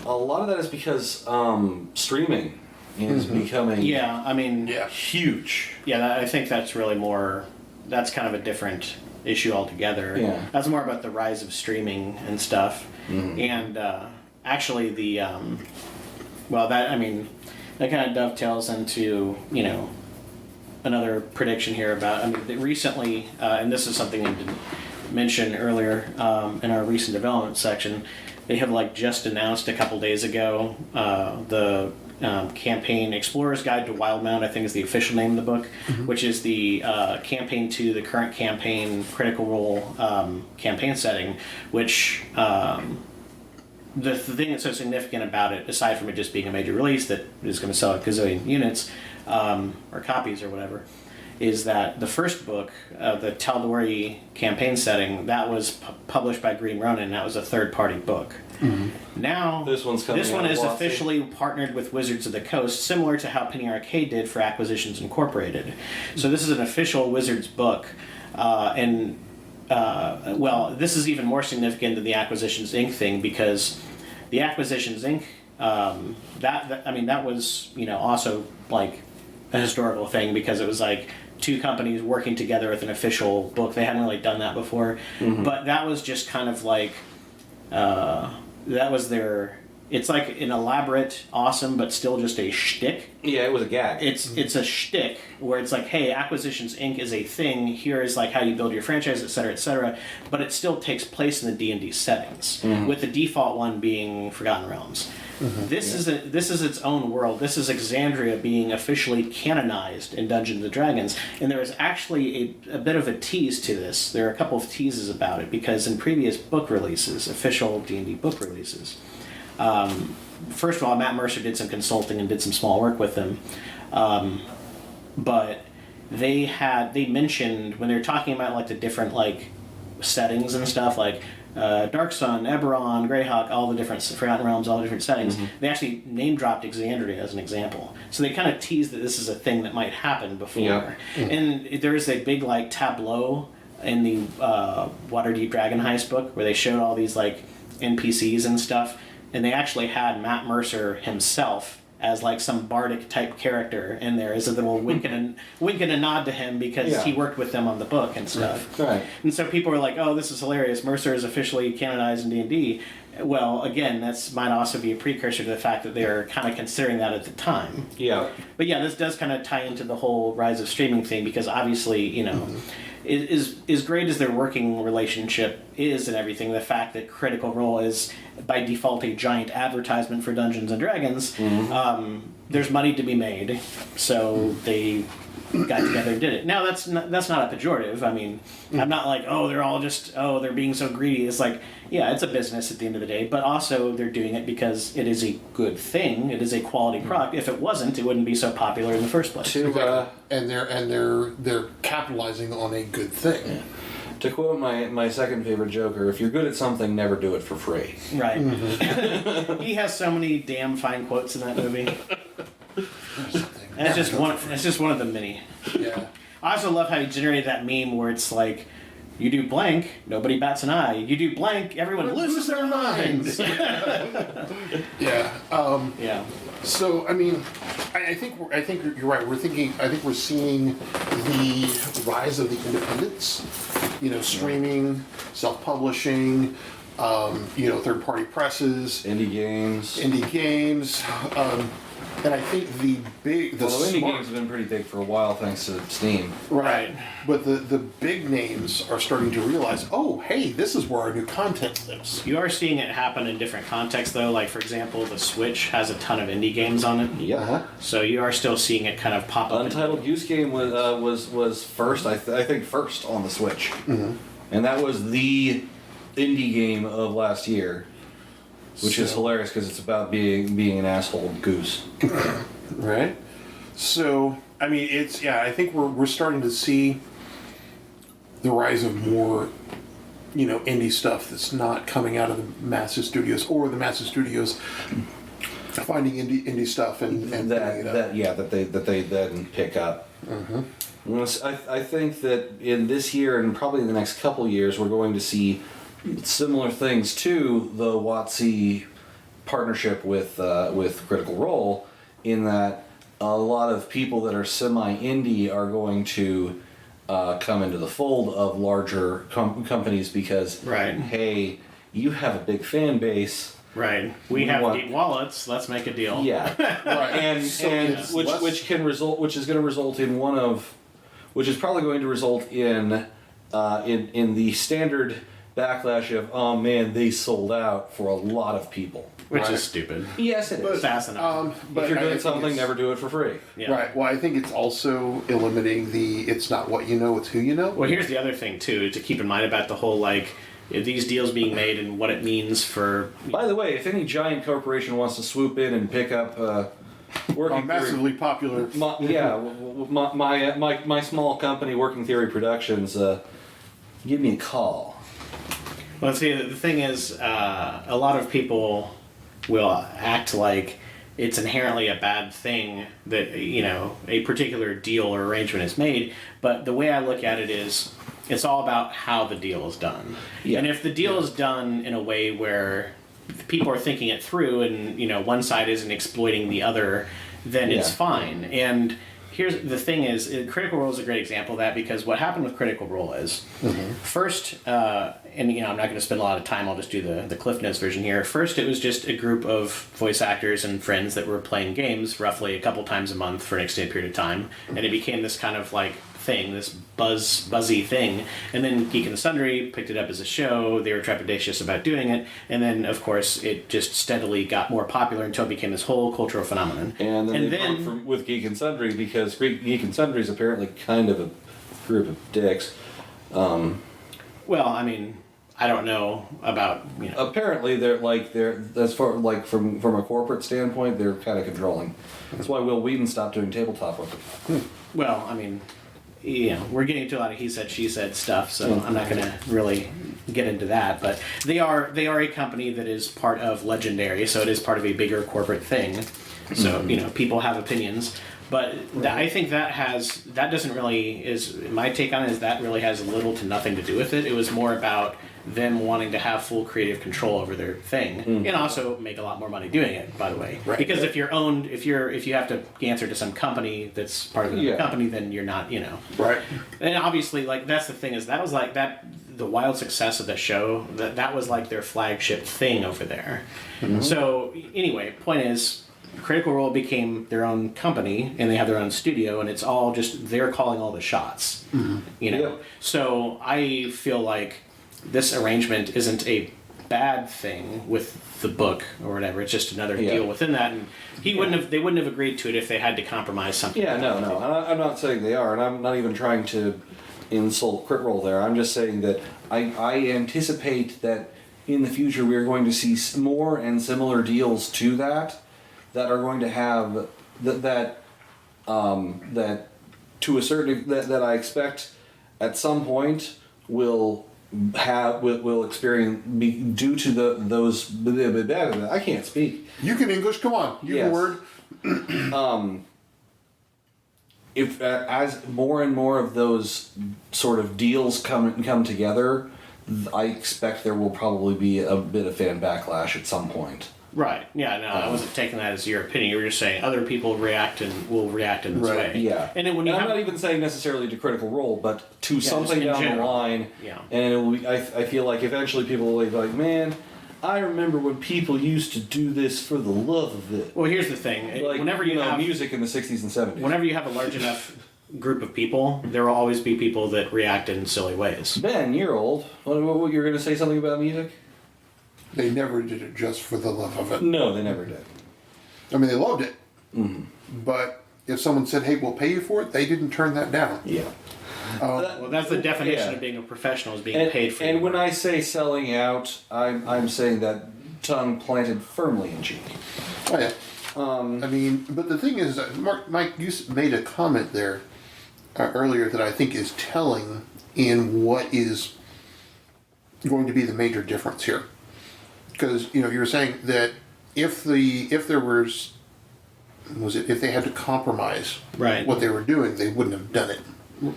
A: lot of that is because streaming is becoming
C: Yeah, I mean,
B: Yeah.
A: huge.
C: yeah, I think that's really more. That's kind of a different issue altogether.
A: Yeah.
C: That's more about the rise of streaming and stuff. And actually, that kind of dovetails into another prediction here about recently, and this is something we didn't mention earlier in our recent development section. They have just announced a couple days ago the campaign Explorer's Guide to Wildmount, I think is the official name of the book, which is the campaign to the current campaign Critical Role campaign setting, which the thing that's so significant about it, aside from it just being a major release that is going to sell a gazillion units or copies or whatever, is that the first book, the Tal'Dorei campaign setting, that was published by Green Ronin, and that was a third-party book. Now,
A: This one
C: is officially partnered with Wizards of the Coast, similar to how Penny Arcade did for Acquisitions Incorporated. So this is an official Wizards book, this is even more significant than the Acquisitions Inc. thing, because the Acquisitions Inc. That was also a historical thing, because it was two companies working together with an official book. They hadn't really done that before, but that was just kind of that was their. It's an elaborate, awesome, but still just a shtick.
A: Yeah, it was a gag.
C: It's a shtick where it's hey, Acquisitions Inc. is a thing. Here is how you build your franchise, et cetera, but it still takes place in the D&D settings, with the default one being Forgotten Realms. This is its own world. This is Exandria being officially canonized in Dungeons and Dragons, and there is actually a bit of a tease to this. There are a couple of teases about it, because in previous book releases, official D&D book releases, first of all, Matt Mercer did some consulting and did some small work with them, but they mentioned when they were talking about the different settings and stuff, Dark Sun, Eberron, Greyhawk, all the different Forgotten Realms, all the different settings. They actually name dropped Exandria as an example. So they kind of teased that this is a thing that might happen before.
A: Yeah.
C: And there is a big tableau in the Waterdeep Dragon Heist book where they showed all these NPCs and stuff, and they actually had Matt Mercer himself as some bardic type character in there, as a little wink and a nod to him, because he worked with them on the book and stuff.
A: Right.
C: And so people were like, "Oh, this is hilarious! Mercer is officially canonized in D&D." Well, again, that's might also be a precursor to the fact that they were kind of considering that at the time.
A: Yeah.
C: But yeah, this does kind of tie into the whole rise of streaming thing, because obviously, is great as their working relationship is and everything, the fact that Critical Role is by default a giant advertisement for Dungeons and Dragons, there's money to be made, so they got together and did it. Now that's not a pejorative. I'm not they're being so greedy. It's it's a business at the end of the day, but also they're doing it because it is a good thing. It is a quality product. If it wasn't, it wouldn't be so popular in the first place.
B: And they're capitalizing on a good thing.
A: Yeah. To quote my second favorite Joker, if you're good at something, never do it for free.
C: Right. He has so many damn fine quotes in that movie. And it's just one of the many.
B: Yeah.
C: I also love how he generated that meme where it's you do blank, nobody bats an eye. You do blank, everyone loses their minds.
B: Yeah.
C: Yeah.
B: So I think you're right. I think we're seeing the rise of the independents. Streaming, self-publishing, third-party presses,
A: Indie games.
B: And I think indie
A: games have been pretty big for a while, thanks to Steam.
B: Right. But the big names are starting to realize, oh, hey, this is where our new content lives.
C: You are seeing it happen in different contexts, though. For example, the Switch has a ton of indie games on it.
A: Yeah. Uh-huh.
C: So you are still seeing it kind of pop up.
A: Untitled Goose Game was first, I think, first on the Switch. And that was the indie game of last year. Which is hilarious because it's about being an asshole goose.
B: Right? So, I think we're starting to see the rise of more, indie stuff that's not coming out of the massive studios, or the massive studios finding indie stuff and
A: that they then pick up. I think that in this year and probably in the next couple of years, we're going to see similar things to the WotC partnership with Critical Role, in that a lot of people that are semi-indie are going to come into the fold of larger companies because,
C: Right.
A: hey, you have a big fan base.
C: Right. We have deep wallets. Let's make a deal.
A: Yeah.
B: Right.
A: And which is going to result in which is probably going to result in the standard backlash of, oh man, they sold out for a lot of people.
C: Which
B: Right.
C: is stupid.
A: Yes, it is.
C: Fast enough.
B: But
A: If you're
B: I
A: doing
B: think
A: something,
B: it's-
A: never do it for free.
C: Yeah.
B: Right. Well, I think it's also eliminating it's not what you know, it's who you know.
C: Well, here's the other thing, too, to keep in mind about the whole, like, these deals being made and what it means for...
A: By the way, if any giant corporation wants to swoop in and pick up working
B: Massively popular.
A: my small company, Working Theory Productions, give me a call.
C: Well, see, the thing is, a lot of people will act like it's inherently a bad thing that, a particular deal or arrangement is made, but the way I look at it is, it's all about how the deal is done.
A: Yeah.
C: And if the deal is done in a way where people are thinking it through and, one side isn't exploiting the other, then it's
A: Yeah.
C: fine. And here's the thing is, Critical Role is a great example of that, because what happened with Critical Role is, first, and I'm not going to spend a lot of time, I'll just do the Cliff Notes version here. First, it was just a group of voice actors and friends that were playing games roughly a couple times a month for an extended period of time, and it became this kind of like thing, this buzzy thing. And then Geek and Sundry picked it up as a show. They were trepidatious about doing it, and then of course it just steadily got more popular until it became this whole cultural phenomenon.
A: And then broke with Geek and Sundry because Geek and Sundry is apparently kind of a group of dicks.
C: Well, I mean, I don't know about
A: Apparently, they're as far like from a corporate standpoint, they're kind of controlling. That's why Will Wheaton stopped doing tabletop with them.
C: Well, I mean, we're getting into a lot of he said, she said stuff, so I'm not going to really get into that. But they are a company that is part of Legendary, so it is part of a bigger corporate thing. So people have opinions, but I think that doesn't really is my take on it is that really has little to nothing to do with it. It was more about them wanting to have full creative control over their thing, and also make a lot more money doing it. By the way,
B: Right.
C: because if you're owned, if you have to answer to some company that's part of another company, then you're not,
B: Right.
C: And obviously, like that's the thing is that was like that the wild success of the show that was like their flagship thing over there. So anyway, point is, Critical Role became their own company, and they have their own studio, and it's all just they're calling all the shots.
A: Yep.
C: So I feel like this arrangement isn't a bad thing with the book or whatever. It's just another deal within that, and they wouldn't have agreed to it if they had to compromise something.
A: Yeah, no. I'm not saying they are, and I'm not even trying to insult Crit Roll there. I'm just saying that I anticipate that in the future we are going to see more and similar deals to that are going to have that to a certain that I expect at some point will experience be due to those I can't speak.
B: You can English. Come on. Use
A: Yes.
B: a word.
A: If as more and more of those sort of deals come together, I expect there will probably be a bit of fan backlash at some point.
C: Right. Yeah. No, I wasn't taking that as your opinion. You were just saying other people will react in this
B: Right.
C: way.
A: Yeah,
C: And then when you
A: I'm
C: have,
A: not even saying necessarily to Critical Role, but to something
C: just in
A: down
C: general.
A: the line.
C: Yeah.
A: And it will be, I feel like eventually people will be like, man, I remember when people used to do this for the love of it.
C: Well, here's the thing.
A: Like,
C: whenever you have
A: music in the 60s and 70s.
C: whenever you have a large enough group of people, there will always be people that react in silly ways.
A: Ben, you're old. What you're going to say something about music?
B: They never did it just for the love of it.
A: No, they never did.
B: I mean, they loved it. But if someone said, hey, we'll pay you for it, they didn't turn that down.
A: Yeah.
C: Well, that's the definition
A: Yeah.
C: of being a professional, is being paid for.
A: And
C: your
A: when
C: work.
A: I say selling out, I'm saying that tongue planted firmly in cheek.
B: Oh, yeah. I mean, but the thing is, Mike, you made a comment there earlier that I think is telling in what is going to be the major difference here. Because, you were saying that if they had to compromise
C: Right.
B: what they were doing, they wouldn't have done it.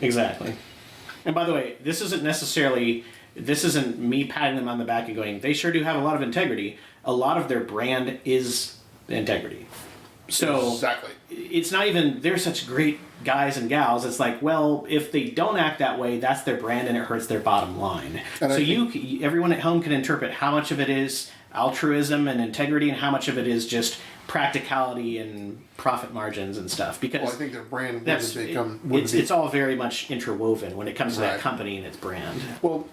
C: Exactly. And by the way, this isn't me patting them on the back and going, they sure do have a lot of integrity. A lot of their brand is integrity. So
B: Exactly.
C: it's not even they're such great guys and gals. It's like, well, if they don't act that way, that's their brand and it hurts their bottom line.
B: And
C: so
B: I
C: everyone at home can interpret how much of it is altruism and integrity and how much of it is just practicality and profit margins and stuff. Because
B: Well, I think their brand
C: that's it's all very much interwoven when it comes to that
B: Right.
C: company and its brand.
B: Well,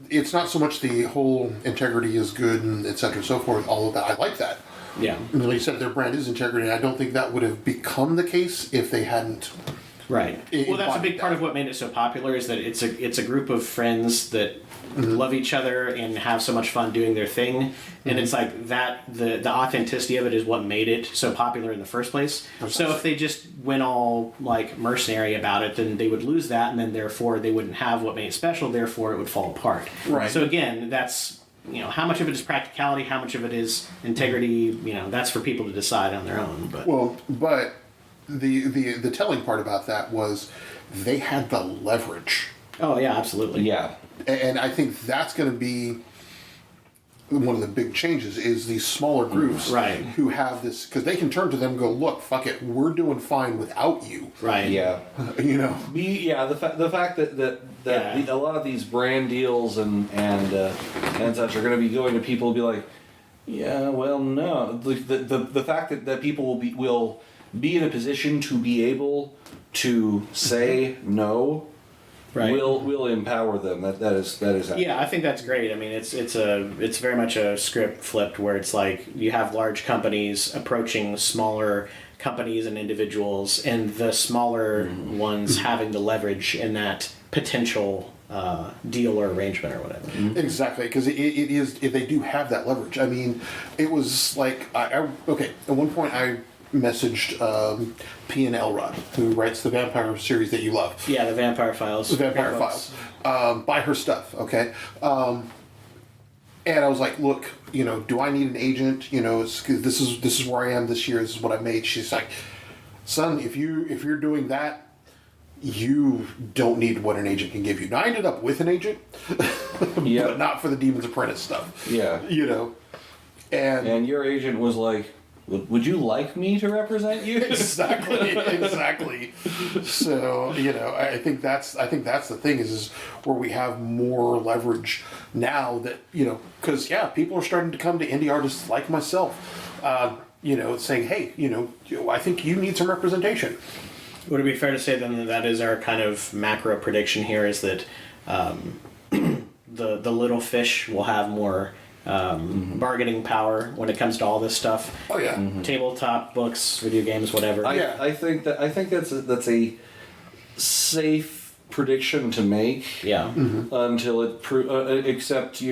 B: it's not so much the whole integrity is good and et cetera and so forth. All of that, I like that.
C: Yeah.
B: And like you said, their brand is integrity. And I don't think that would have become the case if they hadn't.
C: Right. Well, that's a big part
B: that.
C: of what made it so popular is that it's a group of friends that love each other and have so much fun doing their thing, and it's like that the authenticity of it is what made it so popular in the first place. So if they just went all like mercenary about it, then they would lose that, and then therefore they wouldn't have what made it special. Therefore, it would fall apart.
B: Right.
C: So again, that's. How much of it is practicality, how much of it is integrity, that's for people to decide on their own. But
B: Well, but the telling part about that was they had the leverage.
C: oh yeah, absolutely.
A: Yeah.
B: And I think that's going to be one of the big changes is these smaller groups
C: Right.
B: who have this, because they can turn to them and go, look, fuck it, we're doing fine without you.
C: Right.
A: Yeah. The fact that
C: Yeah.
A: a lot of these brand deals and such are going to be going to people who be like, yeah, well, no. The fact that people will be in a position to be able to say no.
C: Right.
A: Will empower them. That is
C: Yeah, I think that's great. I mean, it's very much a script flipped where it's like you have large companies approaching smaller companies and individuals, and the smaller ones having the leverage in that potential deal or arrangement or whatever.
B: Exactly, because it is, if they do have that leverage. I mean, it was like, okay, at one point I messaged P and Elrod, who writes the vampire series that you love.
C: Yeah, the Vampire Files.
B: The Vampire
C: books.
B: Files. Buy her stuff, okay? And I was like, look, do I need an agent? 'Cause this is where I am this year. This is what I made. She's like, son, if you're doing that, you don't need what an agent can give you. Now I ended up with an agent,
A: Yeah.
B: but not for the Demon's Apprentice stuff.
A: Yeah.
B: And
A: your agent was like, would you like me to represent you?
B: exactly. So I think that's the thing is where we have more leverage now that because people are starting to come to indie artists like myself, saying, hey, I think you need some representation.
C: Would it be fair to say then that is our kind of macro prediction here is that the little fish will have more bargaining power when it comes to all this stuff.
B: Oh yeah.
C: Tabletop, books, video games, whatever.
A: I think that's a safe prediction to make.
C: Yeah.
A: Until it except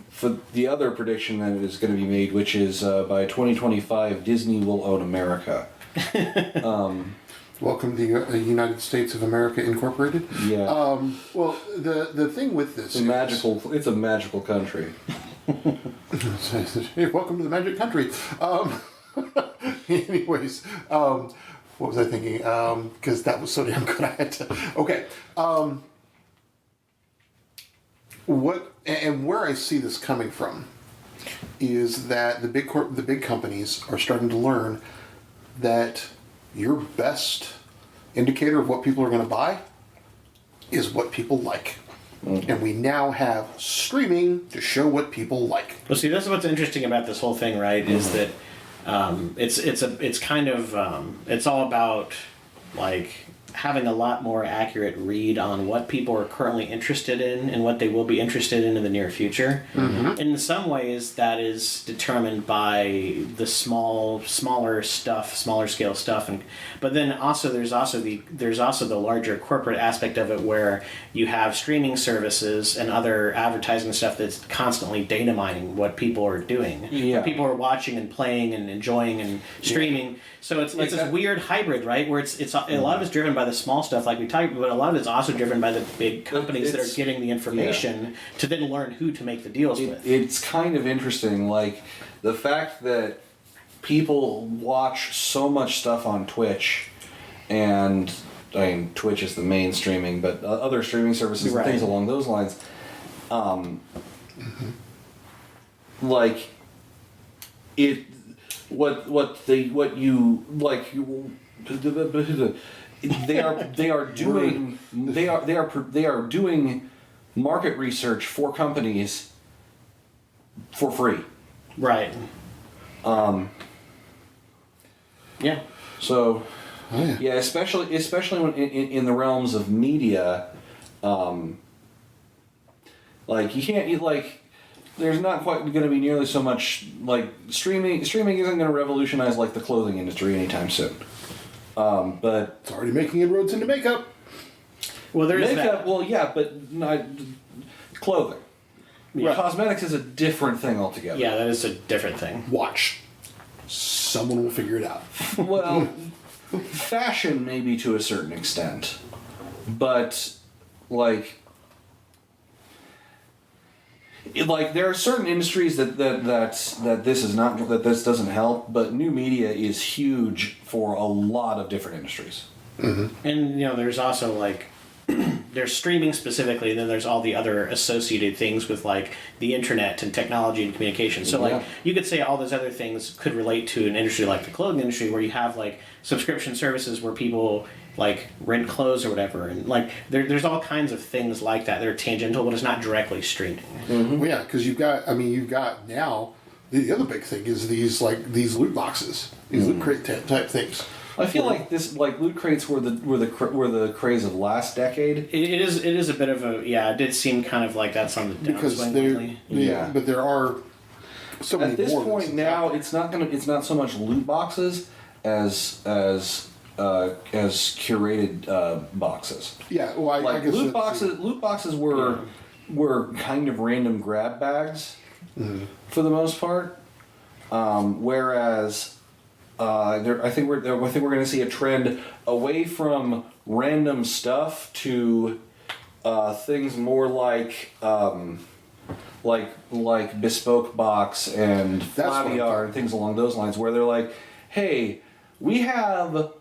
A: for the other prediction that is going to be made, which is by 2025 Disney will own America.
B: Welcome to the United States of America Incorporated.
A: Yeah.
B: Well, the thing with this
A: It's a magical country.
B: Hey, welcome to the magic country. Anyways, what was I thinking? Because that was so damn good. I had to. Okay. Where I see this coming from is that the big companies are starting to learn that your best indicator of what people are going to buy is what people like. And we now have streaming to show what people like.
C: Well, see, that's what's interesting about this whole thing, right? Is that it's all about like having a lot more accurate read on what people are currently interested in and what they will be interested in the near future. In some ways, that is determined by the smaller scale stuff, but then also there's also the larger corporate aspect of it where you have streaming services and other advertising stuff that's constantly data mining what people are doing, what people are watching and playing and enjoying and streaming. So it's this weird hybrid, right? Where it's a lot of it's driven by the small stuff, like we talked about, but a lot of it's also driven by the big companies that are getting the information to then learn who to make the deals with.
A: It's kind of interesting, like the fact that people watch so much stuff on Twitch, and I mean Twitch is the main streaming, but other streaming services and things along those lines, like it. they are doing market research for companies for free.
C: Right. Yeah.
A: So,
B: Oh, yeah.
A: yeah, especially when in the realms of media, like you can't there's not quite going to be nearly so much like streaming. Streaming isn't going to revolutionize like the clothing industry anytime soon. But
B: It's already making inroads into makeup.
C: Well, there is
A: makeup,
C: that.
A: well, yeah, but not clothing.
C: Yeah.
A: Cosmetics is a different thing altogether.
C: Yeah, that is a different thing.
B: Watch. Someone will figure it out.
A: Well, fashion maybe to a certain extent, but like there are certain industries that this is not, that this doesn't help, but new media is huge for a lot of different industries.
C: And there's also like there's streaming specifically, and then there's all the other associated things with like the internet and technology and communication. So like you could say all those other things could relate to an industry like the clothing industry, where you have like subscription services where people like rent clothes or whatever, and like there's all kinds of things like that. They're tangential, but it's not directly streaming.
B: Well, yeah, because you've got now the other big thing is these loot boxes, these loot crate type things.
A: I feel like loot crates were the craze of last decade.
C: It is a bit of a it did seem kind of like that's on the downswing lately.
B: But there are so many
A: At this
B: more
A: point now, it's not so much loot boxes as curated boxes.
B: Yeah, well, I guess
A: loot boxes were kind of random grab bags for the most part, whereas I think we're going to see a trend away from random stuff to things more like bespoke box and Flaviar and things along those lines, where they're like, hey, we have a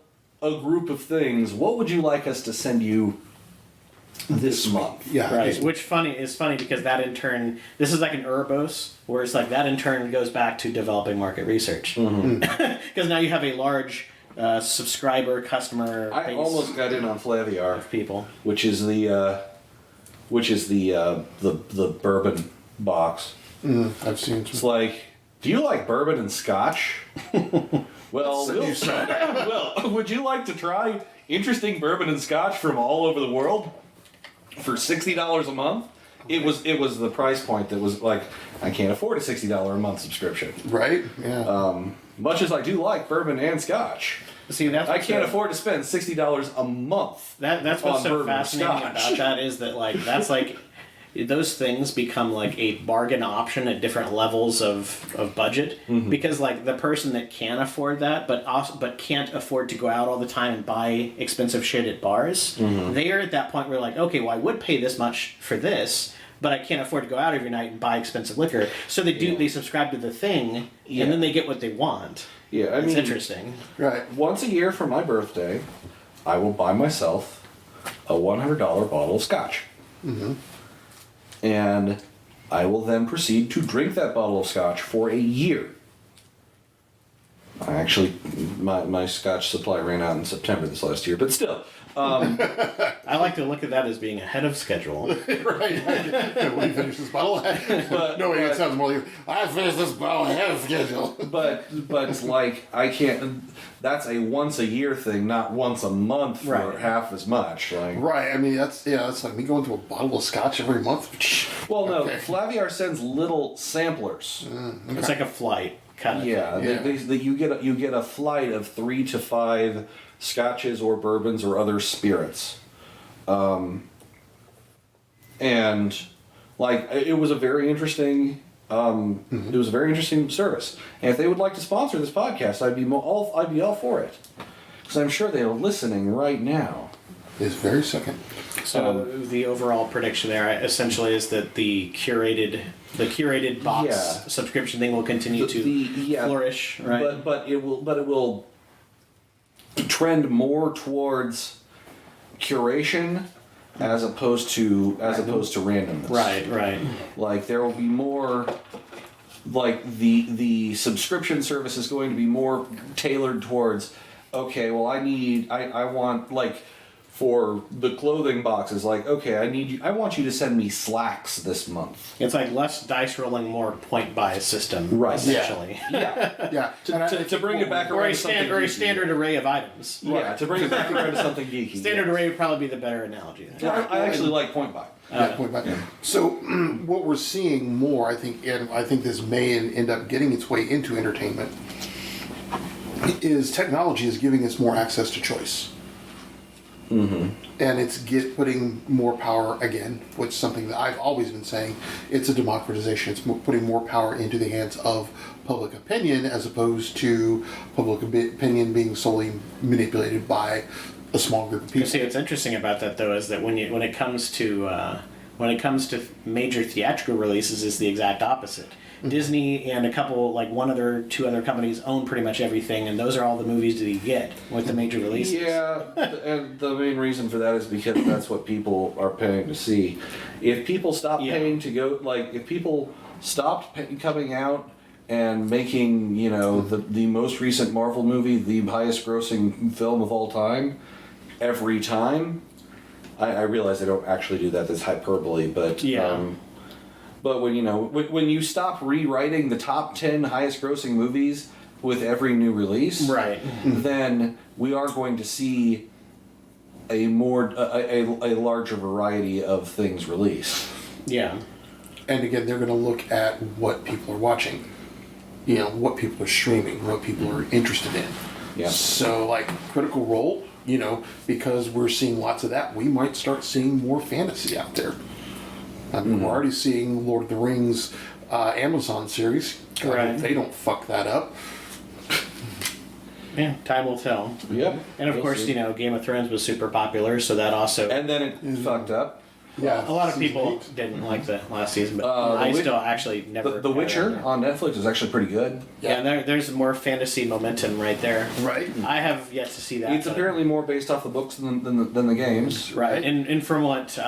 A: group of things. What would you like us to send you this month?
B: Yeah,
C: right. Which is funny because that in turn, this is like an Urbos, where it's like that in turn goes back to developing market research. Because now you have a large subscriber customer base.
A: I almost got in on Flaviar
C: of people,
A: which is the bourbon box.
B: I've seen.
A: It's like, do you like bourbon and scotch? Well, would you like to try interesting bourbon and scotch from all over the world for $60 a month? It was the price point that was like, I can't afford a $60 a month subscription.
B: Right? Yeah.
A: Much as I do like bourbon and scotch.
C: See,
A: I can't afford to spend $60 a month.
C: That's what's so fascinating
A: scotch.
C: about that is that like that's like those things become like a bargain option at different levels of budget, because like the person that can afford that but can't afford to go out all the time and buy expensive shit at bars, they are at that point where like, okay, well, I would pay this much for this, but I can't afford to go out every night and buy expensive liquor, so they subscribe to the thing and then they get what they want.
A: Yeah,
C: It's interesting.
B: Right.
A: Once a year for my birthday, I will buy myself a $100 bottle of scotch. And I will then proceed to drink that bottle of scotch for a year. Actually, my scotch supply ran out in September this last year, but still.
C: I like to look at that as being ahead of schedule.
B: Right. When you finish this bottle, it sounds more like, I finished this bottle ahead of schedule.
A: But like, I can't. That's a once a year thing, not once a month for half as much. Like,
B: right. I mean, that's like me going to a bottle of scotch every month.
A: Well, no, Flaviar sends little samplers.
B: Okay.
C: It's like a flight kind of
A: thing. You get a flight of 3 to 5 scotches or bourbons or other spirits, and like it was a very interesting. It was a very interesting service, and if they would like to sponsor this podcast, I'd be all for it, because I'm sure they are listening right now.
B: This very second.
C: So the overall prediction there essentially is that the curated box subscription thing will continue to flourish, right?
A: But it will trend more towards curation as opposed to randomness.
C: Right.
A: Like there will be more like the subscription service is going to be more tailored towards, okay, well I want like for the clothing boxes, like, okay, I want you to send me slacks this month.
C: It's like less dice rolling, more point buy system,
A: Right.
C: essentially.
B: Yeah.
A: To bring it back
C: Or
A: around
C: a,
A: to something
C: or a
A: geeky.
C: standard array of items.
A: Yeah, to bring it back around to something geeky.
C: Standard array would probably be the better analogy.
A: I actually like point buy.
B: Point back. So what we're seeing more, I think, and I think this may end up getting its way into entertainment, is technology is giving us more access to choice. Mm-hmm. And it's putting more power, again, which is something that I've always been saying, it's a democratization. It's putting more power into the hands of public opinion as opposed to public opinion being solely manipulated by a small group of people.
C: You see, what's interesting about that though is that when it comes to major theatrical releases, is the exact opposite. Mm-hmm. Disney and two other companies own pretty much everything, and those are all the movies that you get with the major releases.
A: Yeah, and the main reason for that is because that's what people are paying to see. If people stop paying to go, like, if people stopped coming out and making, the most recent Marvel movie the highest grossing film of all time, every time, I realize they don't actually do that, that's hyperbole, but but when you stop rewriting the top 10 highest grossing movies with every new release,
C: right,
A: then we are going to see a larger variety of things released.
C: Yeah.
B: And again, they're going to look at what people are watching, what people are streaming, what people are interested in.
A: Yeah.
B: So, like Critical Role, because we're seeing lots of that, we might start seeing more fantasy out there. I mean, we're already seeing Lord of the Rings Amazon series.
C: Right.
B: They don't fuck that up.
C: Yeah, time will tell.
A: Yep.
C: And of course, Game of Thrones was super popular, so that also...
A: And then it fucked up.
B: Yeah.
C: A lot of people didn't like the last season, but I still actually never...
A: The Witcher on Netflix is actually pretty good.
C: Yeah, and there's more fantasy momentum right there.
B: Right.
C: I have yet to see that.
A: It's apparently more based off the books than the games.
C: Right. And from what...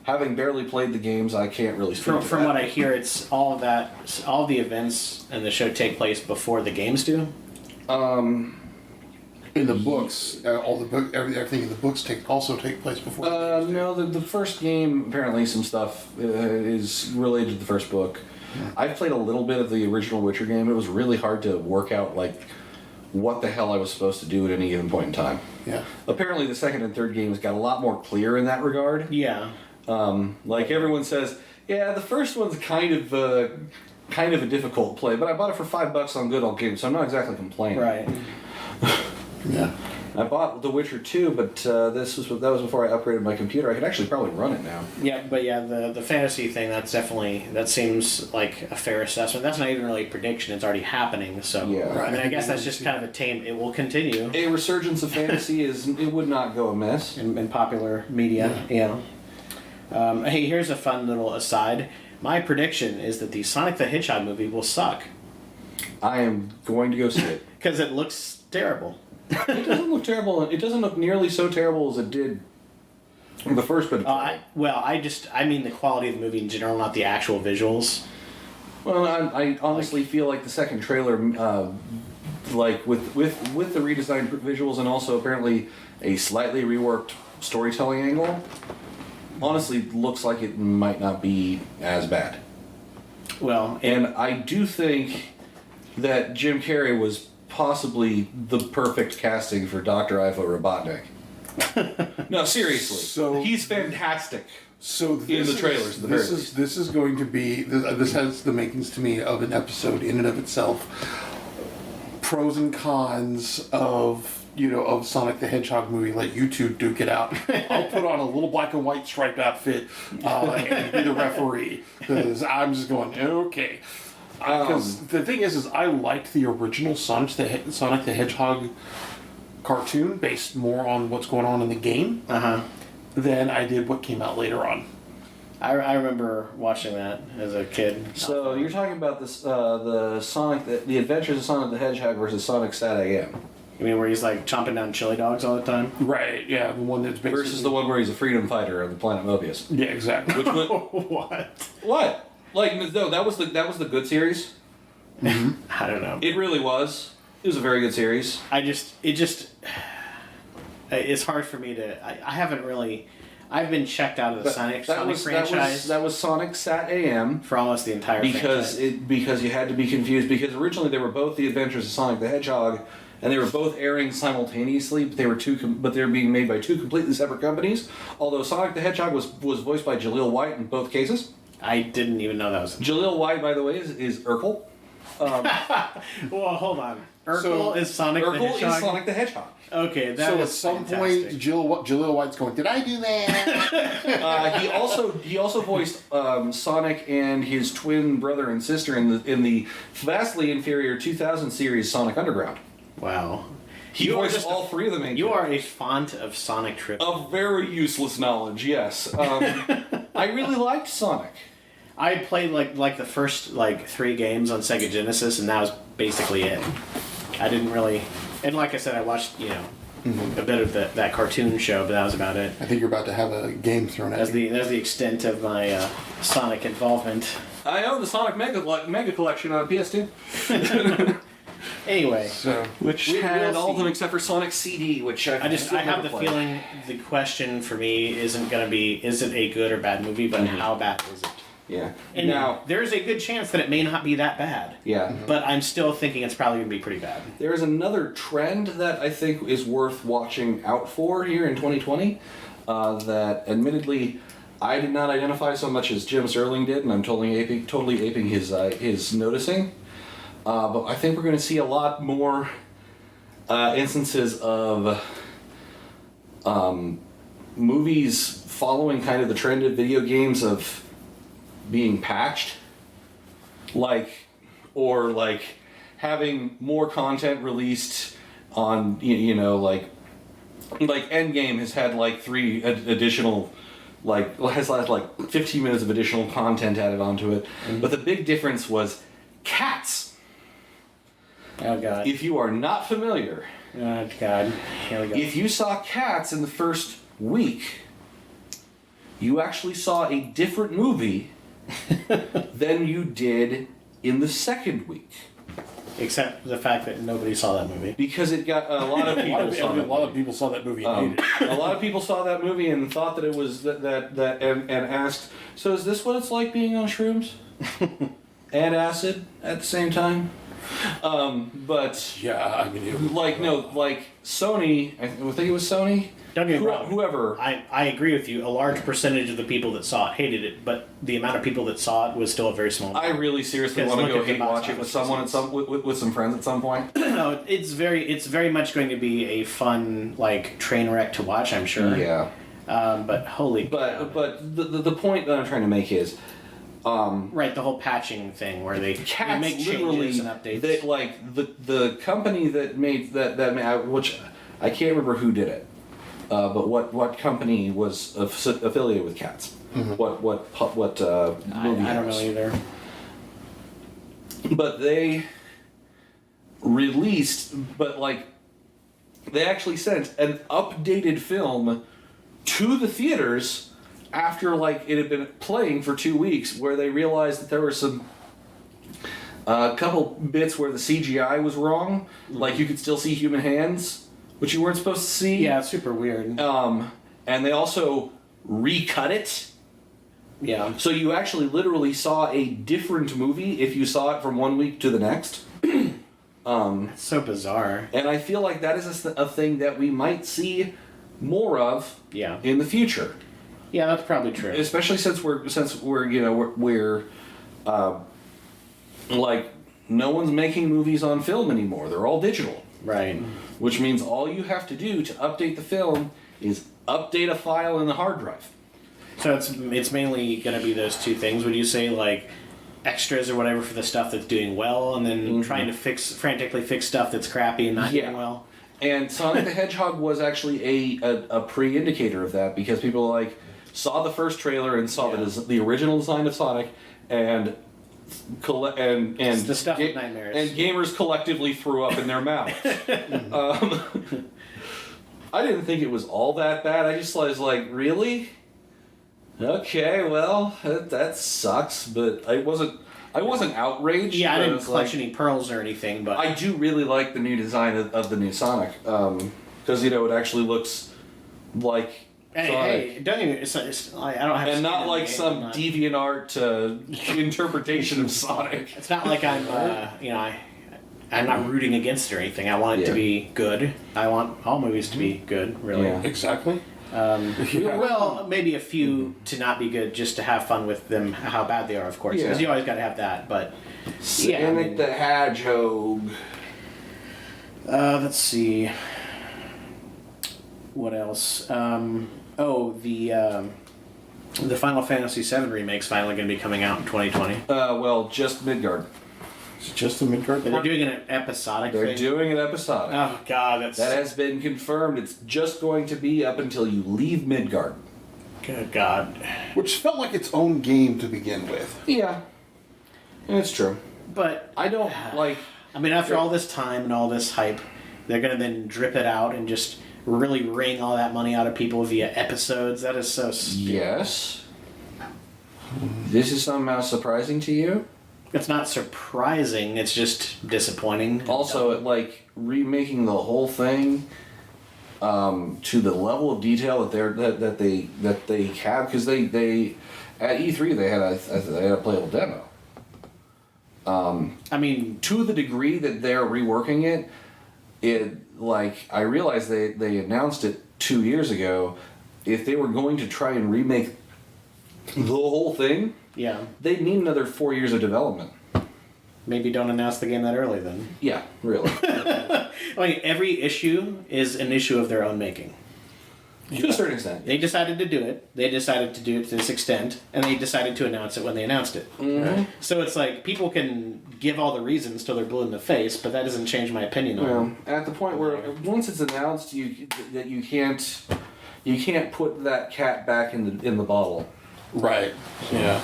A: Having barely played the games, I can't really speak to
C: From
A: that.
C: what I hear, it's all the events in the show take place before the games do.
B: In the books, everything in the books also take place before.
A: No, the first game, apparently some stuff is related to the first book. I've played a little bit of the original Witcher game. It was really hard to work out, like, what the hell I was supposed to do at any given point in time.
B: Yeah.
A: Apparently the second and third games got a lot more clear in that regard.
C: Yeah.
A: Like everyone says, yeah, the first one's kind of a difficult play, but I bought it for $5 on Good Old Games, so I'm not exactly complaining.
C: Right.
B: Yeah.
A: I bought The Witcher 2, but that was before I upgraded my computer. I could actually probably run it now.
C: Yeah, but the fantasy thing, that seems like a fair assessment. That's not even really a prediction, it's already happening, so
A: Yeah.
C: I mean I guess that's just kind of a tame, it will continue.
A: A resurgence of fantasy it would not go amiss.
C: In popular media, hey, here's a fun little aside. My prediction is that the Sonic the Hedgehog movie will suck.
A: I am going to go see it.
C: Because it looks terrible.
A: It doesn't look terrible. It doesn't look nearly so terrible as it did in the first bit of time.
C: I mean the quality of the movie in general, not the actual visuals.
A: Well, I honestly feel like the second trailer, like with the redesigned visuals and also apparently a slightly reworked storytelling angle, honestly looks like it might not be as bad.
C: Well,
A: and I do think that Jim Carrey was possibly the perfect casting for Dr. Ivo Robotnik. No, seriously.
B: So
A: he's fantastic.
B: So
A: in the trailers, at the very least.
B: This is going to be. This has the makings to me of an episode in and of itself. Pros and cons of Sonic the Hedgehog movie. Let you two duke it out. I'll put on a little black and white striped outfit and be the referee because I'm just going okay. Because the thing is I liked the original Sonic the Hedgehog cartoon based more on what's going on in the game than I did what came out later on.
C: I remember watching that as a kid.
A: So you're talking about this the Adventures of Sonic the Hedgehog versus Sonic Sat AM.
C: You mean where he's like chomping down chili dogs all the time?
B: Right, yeah, the one that's basically...
A: Versus the one where he's a freedom fighter on the planet Mobius.
B: Yeah, exactly.
A: Which one...
C: What?
A: What? Like, no, that was the good series.
C: I don't know.
A: It really was. It was a very good series.
C: It's hard for me to. I haven't really. I've been checked out of the Sonic franchise.
A: That was Sonic Sat AM
C: for almost the entire
A: because
C: franchise.
A: Because you had to be confused because originally they were both the Adventures of Sonic the Hedgehog, and they were both airing simultaneously. But they were being made by two completely separate companies. Although Sonic the Hedgehog was voiced by Jaleel White in both cases.
C: I didn't even know that was.
A: Jaleel White, by the way, is Urkel.
C: Well, hold on. Urkel is Sonic the Hedgehog.
A: Urkel is Sonic the Hedgehog.
C: Okay, that
B: so
C: is
B: at some
C: fantastic.
B: point, Jaleel White's going, "Did I do that?"
A: He also voiced Sonic and his twin brother and sister in the vastly inferior 2000 series Sonic Underground.
C: Wow.
A: He voiced all three of the main
C: You
A: characters.
C: are a font of Sonic trivia.
A: Of very useless knowledge, yes. I really liked Sonic.
C: I played like the first 3 games on Sega Genesis, and that was basically it. I didn't really, and like I said, I watched a bit of that cartoon show, but that was about it.
B: I think you're about to have a game thrown at you.
C: That's the extent of my Sonic involvement.
A: I own the Sonic Mega Collection on PS2.
C: Anyway,
A: Which had all of them except for Sonic CD, which I
C: have the feeling the question for me isn't going to be is it a good or bad movie, but how bad is it?
A: Yeah.
C: And
A: now
C: there's a good chance that it may not be that bad.
A: Yeah.
C: But I'm still thinking it's probably going to be pretty bad.
A: There is another trend that I think is worth watching out for here in 2020. That admittedly I did not identify so much as Jim Sterling did, and I'm totally aping his noticing. But I think we're going to see a lot more instances of movies following kind of the trend of video games of being patched, or having more content released on like Endgame has had 3 additional has had 15 minutes of additional content added onto it. But the big difference was Cats.
C: Oh God.
A: If you are not familiar,
C: Oh God. Here we go.
A: if you saw Cats in the first week, you actually saw a different movie than you did in the second week.
C: Except the fact that nobody saw that movie.
A: Because it got a lot of people saw that
B: A lot of people saw that movie and hated it.
A: A lot of people saw that movie and thought that it was and asked, so is this what it's like being on shrooms? And acid at the same time? But
B: Yeah, I mean,
A: Sony, I think it was Sony.
C: Don't get me wrong.
A: Whoever.
C: I agree with you. A large percentage of the people that saw it hated it, but the amount of people that saw it was still a very small
A: I
C: number.
A: really seriously
C: Because
A: want to
C: look
A: go
C: at the
A: hate
C: box
A: watch it with
C: office
A: someone
C: receipts.
A: with some friends at some point.
C: No, it's very much going to be a fun train wreck to watch, I'm sure.
A: Yeah.
C: But holy. cow.
A: But the point that I'm trying to make is.
C: Right, the whole patching thing where they
A: Cats
C: make
A: literally,
C: changes and updates.
A: the company that made that which I can't remember who did it, but what company was affiliated with Cats?
C: Mm-hmm.
A: What movie
C: I don't know
A: house?
C: either.
A: But they released, they actually sent an updated film to the theaters after it had been playing for 2 weeks, where they realized that there were some couple bits where the CGI was wrong, you could still see human hands, which you weren't supposed to see.
C: Yeah, it's super weird.
A: And they also recut it.
C: Yeah.
A: So you actually literally saw a different movie if you saw it from 1 week to the next.
C: It's so bizarre.
A: And I feel like that is a thing that we might see more of
C: Yeah.
A: in the future.
C: Yeah, that's probably true.
A: Especially since we're no one's making movies on film anymore. They're all digital.
C: Right.
A: Which means all you have to do to update the film is update a file in the hard drive.
C: So it's mainly going to be those two things. Would you say extras or whatever for the stuff that's doing well, and then trying to frantically fix stuff that's crappy and not doing well?
A: And Sonic the Hedgehog was actually a pre-indicator of that, because people saw the first trailer and saw the original design of Sonic, and
C: It's the stuff with nightmares.
A: and gamers collectively threw up in their mouths. I didn't think it was all that bad. I just was like, really? Okay, well, that sucks, but I wasn't outraged.
C: Yeah, I
A: but
C: didn't
A: was
C: clutch
A: like,
C: any pearls or anything, but
A: I do really like the new design of the new Sonic, because it actually looks like Sonic.
C: hey, don't even. I don't have.
A: And
C: skin
A: not
C: in the
A: like
C: game,
A: some
C: I'm not-
A: DeviantArt interpretation of Sonic.
C: It's not like I'm. I'm not rooting against it or anything. I want it to
A: Yeah.
C: be good. I want all movies to be good, really.
A: Yeah.
B: Exactly.
C: Well, maybe a few to not be good, just to have fun with them, how bad they are, of course, because
A: Yeah.
C: you always got to have that. But
A: Sonic the Hedgehog.
C: let's see, what else? The Final Fantasy VII remake's finally going to be coming out in 2020.
A: Well, just Midgard.
B: It's just a Midgard.
C: But they're doing an episodic
A: They're
C: thing.
A: doing it episodic.
C: Oh God, that's
A: That has been confirmed. It's just going to be up until you leave Midgard.
C: good God.
B: Which felt like its own game to begin with.
A: Yeah. It's true.
C: But
A: I don't like...
C: I mean, after all this time and all this hype, they're going to then drip it out and just really wring all that money out of people via episodes. That is so stupid.
A: Yes. This is somehow surprising to you?
C: It's not surprising. It's just disappointing.
A: Also, like, remaking the whole thing to the level of detail that they have, because they at E3 they had a playable demo.
C: I mean,
A: To the degree that they're reworking it like I realized they announced it 2 years ago. If they were going to try and remake the whole thing,
C: yeah.
A: they'd need another 4 years of development.
C: Maybe don't announce the game that early then.
A: Yeah, really.
C: I mean, every issue is an issue of their own making.
A: To a certain extent.
C: They decided to do it. They decided to do it to this extent, and they decided to announce it when they announced it.
A: Mm-hmm.
C: So it's like people can give all the reasons till they're blue in the face, but that doesn't change my opinion on
A: Well,
C: it.
A: at the point where once it's announced, you can't put that cat back in the bottle.
B: Right. Yeah.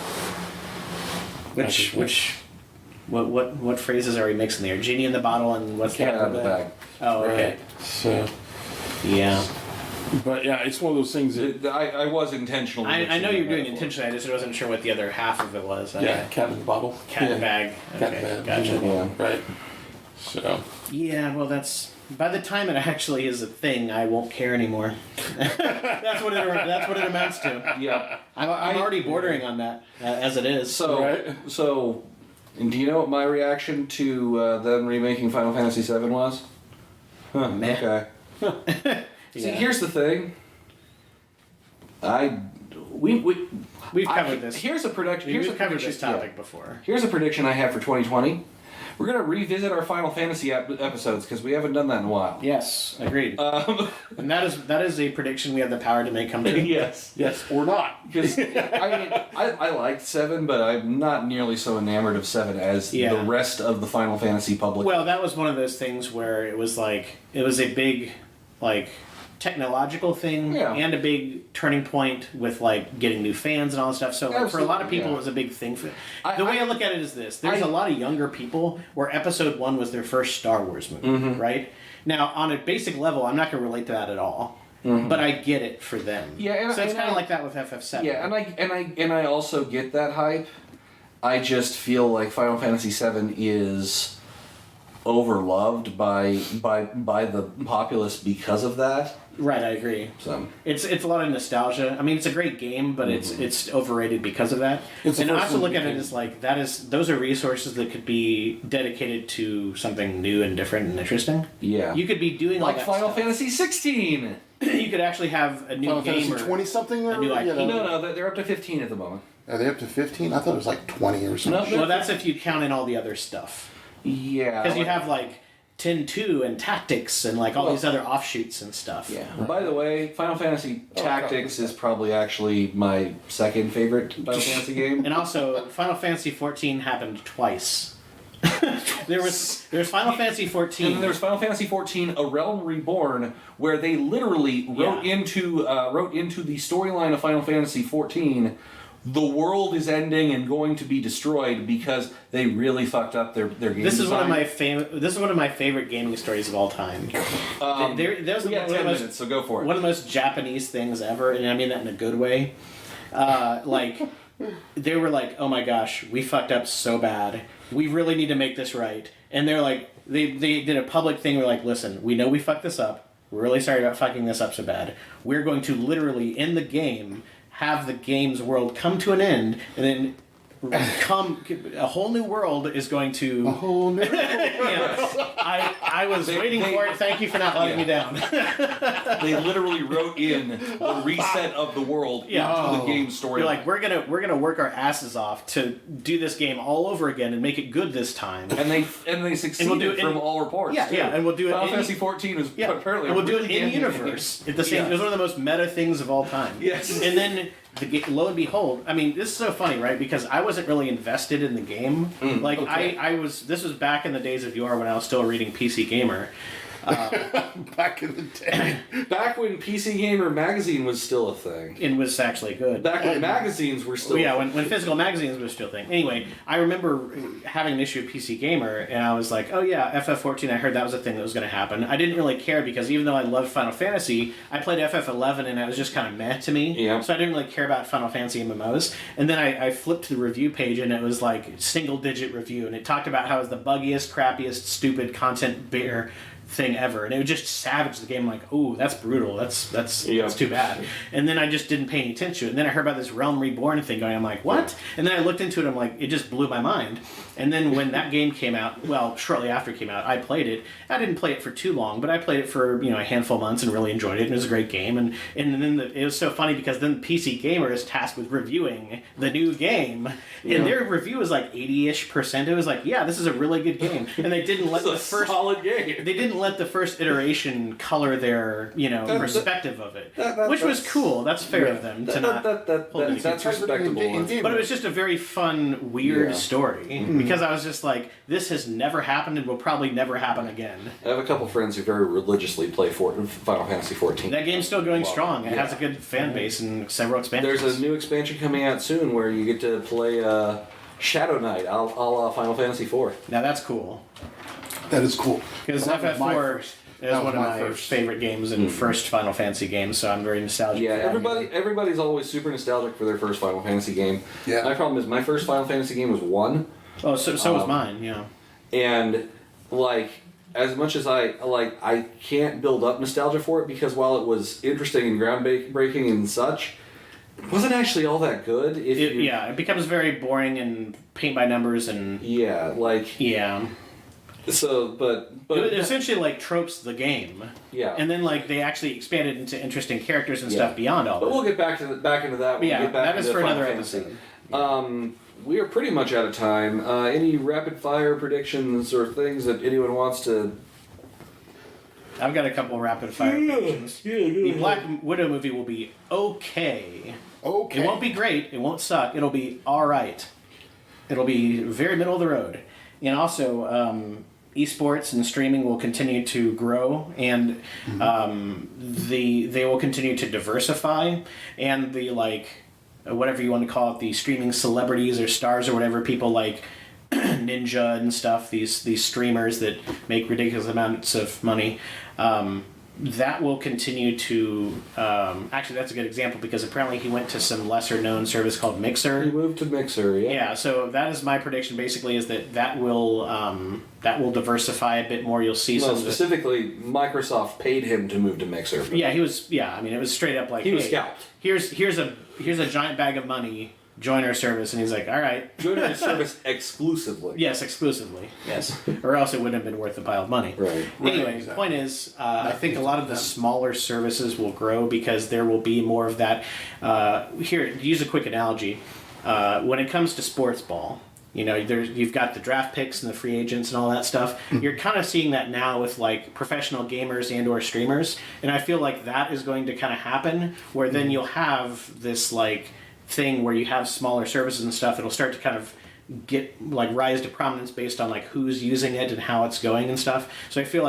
C: What phrases are we mixing there? Genie in the bottle and what's
A: Cat
C: the
A: out of the bag.
C: Oh, okay.
B: Right. So,
C: Yeah.
B: but yeah, it's one of those things that
A: I was intentionally.
C: I know
A: mixing
C: you're
A: that
C: doing
A: metaphor.
C: intentionally. I just wasn't sure what the other half of it was.
B: yeah, cat in the bottle.
C: Cat
B: yeah.
C: bag.
B: Cat
C: Okay,
B: bag.
C: gotcha.
A: Yeah.
B: Right. So.
C: Yeah, well, that's by the time it actually is a thing, I won't care anymore. that's what it amounts to.
A: Yeah.
C: I'm already bordering on that as it is.
A: So,
B: Right.
A: And do you know what my reaction to them remaking Final Fantasy VII was? Huh,
C: Meh.
A: okay. See,
C: Yeah.
A: here's the thing.
C: We've covered this.
A: Here's a prediction. Here's a
C: We've covered
A: prediction.
C: this topic before.
A: Here's a prediction I have for 2020. We're gonna revisit our Final Fantasy episodes because we haven't done that in a while.
C: Yes, agreed. And that is a prediction we have the power to make come true.
A: Yes.
B: Yes or not.
A: Because I liked 7, but I'm not nearly so enamored of 7 as
C: Yeah.
A: the rest of the Final Fantasy public.
C: Well, that was one of those things where it was a big technological thing
A: Yeah.
C: and a big turning point with getting new fans and all that stuff. So for a lot of
A: Absolutely,
C: people
A: yeah.
C: it was a big thing for
A: I-
C: the way
A: I-
C: I look at it is this. There's a lot of younger people where episode 1 was their first Star Wars movie,
A: Mm-hmm.
C: right? Now on a basic level I'm not gonna relate to that at all. But I get it for them.
A: Yeah, and-
C: so it's
A: and
C: kind
A: I-
C: of like that with FF7.
A: yeah, and I also get that hype. I just feel like Final Fantasy VII is overloved by the populace because of that.
C: Right, I agree.
A: So
C: It's a lot of nostalgia. I mean, it's a great game, but it's overrated because of that.
B: It's the
C: And I
B: first
C: also
B: one
C: look at it
B: became-
C: as those are resources that could be dedicated to something new and different and interesting.
A: yeah,
C: You could be doing all
A: like
C: that
A: Final
C: stuff.
A: Fantasy 16.
C: You could actually have a new
B: Final
C: game
B: Fantasy 20 something or
C: a new IP.
A: No, they're up to 15 at the moment.
B: Are they up to 15? I thought it was like 20 or something.
A: No,
C: Well, that's if you count in all the other stuff.
A: Yeah,
C: Because you have 10-2 and Tactics and all these other offshoots and stuff.
A: Yeah. By the way, Final Fantasy
B: Oh,
A: Tactics is probably actually my second favorite Final Fantasy game.
C: And also, Final Fantasy 14 happened twice. there was Final Fantasy 14.
A: And then there was Final Fantasy XIV: A Realm Reborn, where they literally wrote into the storyline of Final Fantasy XIV, the world is ending and going to be destroyed because they really fucked up their game
C: This is
A: design.
C: This is one of my favorite gaming stories of all time. There's
A: We got 10 minutes, so go for it.
C: one of the most Japanese things ever, and I mean that in a good way. like they were like, oh my gosh, we fucked up so bad. We really need to make this right. And they're like, they did a public thing. We're like, listen, we know we fucked this up. We're really sorry about fucking this up so bad. We're going to literally, in the game, have the game's world come to an end, and then a whole new world is going to...
B: A whole new...
C: I was waiting for it. Thank you for not letting me down.
A: They literally wrote in the reset of the world into the game story.
C: You're like, we're gonna work our asses off to do this game all over again and make it good this time.
A: And they succeeded from all reports.
C: Yeah, and we'll do it.
A: Final Fantasy 14 is apparently.
C: And we'll do it in universe. It was one of the most meta things of all time.
A: Yes.
C: And then lo and behold, I mean, this is so funny, right? Because I wasn't really invested in the game. I was. This was back in the days of yore when I was still reading PC Gamer.
B: Back in the day.
A: Back when PC Gamer magazine was still a thing.
C: It was actually good.
A: Back when magazines were still
C: when physical magazines were still a thing. Anyway, I remember having an issue of PC Gamer, and I was like, oh yeah, FF14, I heard that was a thing that was going to happen. I didn't really care because even though I loved Final Fantasy, I played FF11 and it was just kind of meh to me.
A: Yeah.
C: So I didn't really care about Final Fantasy MMOs. And then I flipped to the review page and it was like single-digit review, and it talked about how it was the buggiest, crappiest, stupid content bear thing ever, and it would just savage the game. I'm like, ooh, that's brutal. That's too bad. And then I just didn't pay any attention to it. And then I heard about this Realm Reborn thing going. I'm like, what? And then I looked into it. I'm like, it just blew my mind. And then when that game came out, well, shortly after it came out, I played it. I didn't play it for too long, but I played it for a handful of months and really enjoyed it. And it was a great game. And then it was so funny because then PC Gamer is tasked with reviewing the new game, and their review was like 80-ish%. It was like, yeah, this is a really good game. And they didn't let the first
A: solid game.
C: They didn't let the first iteration color their perspective of it, which was cool. That's fair of them to not hold it
A: that's
C: against.
A: respectable.
C: But it was just a very fun, weird story because I was just like, this has never happened and will probably never happen again.
A: I have a couple friends who very religiously play Final Fantasy 14.
C: That game's still going strong. It has a good fan base and several expansions.
A: There's a new expansion coming out soon where you get to play Shadow Knight, a la Final Fantasy 4.
C: Now that's cool.
B: That is cool.
C: Because FF4 is one of my favorite games and first Final Fantasy games, so I'm very nostalgic.
A: Yeah, everybody's always super nostalgic for their first Final Fantasy game.
B: Yeah.
A: My problem is my first Final Fantasy game was 1.
C: Oh, so was mine, yeah.
A: And as much as I can't build up nostalgia for it because while it was interesting and groundbreaking and such, it wasn't actually all that good.
C: It becomes very boring and paint by numbers and
A: So, but
C: it essentially like tropes the game.
A: Yeah.
C: And then they actually expanded into interesting characters and stuff beyond all.
A: But we'll get back into that. When we get back
C: that is
A: into
C: for
A: Final
C: another
A: Fantasy.
C: episode.
A: We are pretty much out of time. Any rapid fire predictions or things that anyone wants to?
C: I've got a couple rapid fire predictions. The Black Widow movie will be okay.
B: Okay.
C: It won't be great. It won't suck. It'll be all right. It'll be very middle of the road. And also, esports and streaming will continue to grow, and they will continue to diversify, and the whatever you want to call it, the streaming celebrities or stars or whatever, people like Ninja and stuff, these streamers that make ridiculous amounts of money, that will continue to... actually, that's a good example because apparently he went to some lesser-known service called Mixer.
A: He moved to Mixer, yeah.
C: Yeah, so that is my prediction, basically, is that will diversify a bit more. You'll see some...
A: specifically, Microsoft paid him to move to Mixer.
C: Yeah, he was... Yeah, I mean, it was straight up like...
A: He was scalped.
C: Here's a giant bag of money... Join our service, and he's like, all right.
A: Join our service exclusively.
C: Yes, exclusively. Yes. Or else it wouldn't have been worth a pile of money.
A: Right.
C: Anyway, the point is, I think a lot of the smaller services will grow because there will be more of that. Here, to use a quick analogy, when it comes to sports ball, you've got the draft picks and the free agents and all that stuff. You're kind of seeing that now with professional gamers and or streamers, and I feel like that is going to kind of happen where then you'll have this thing where you have smaller services and stuff. It'll start to kind of get rise to prominence based on who's using it and how it's going and stuff. So I feel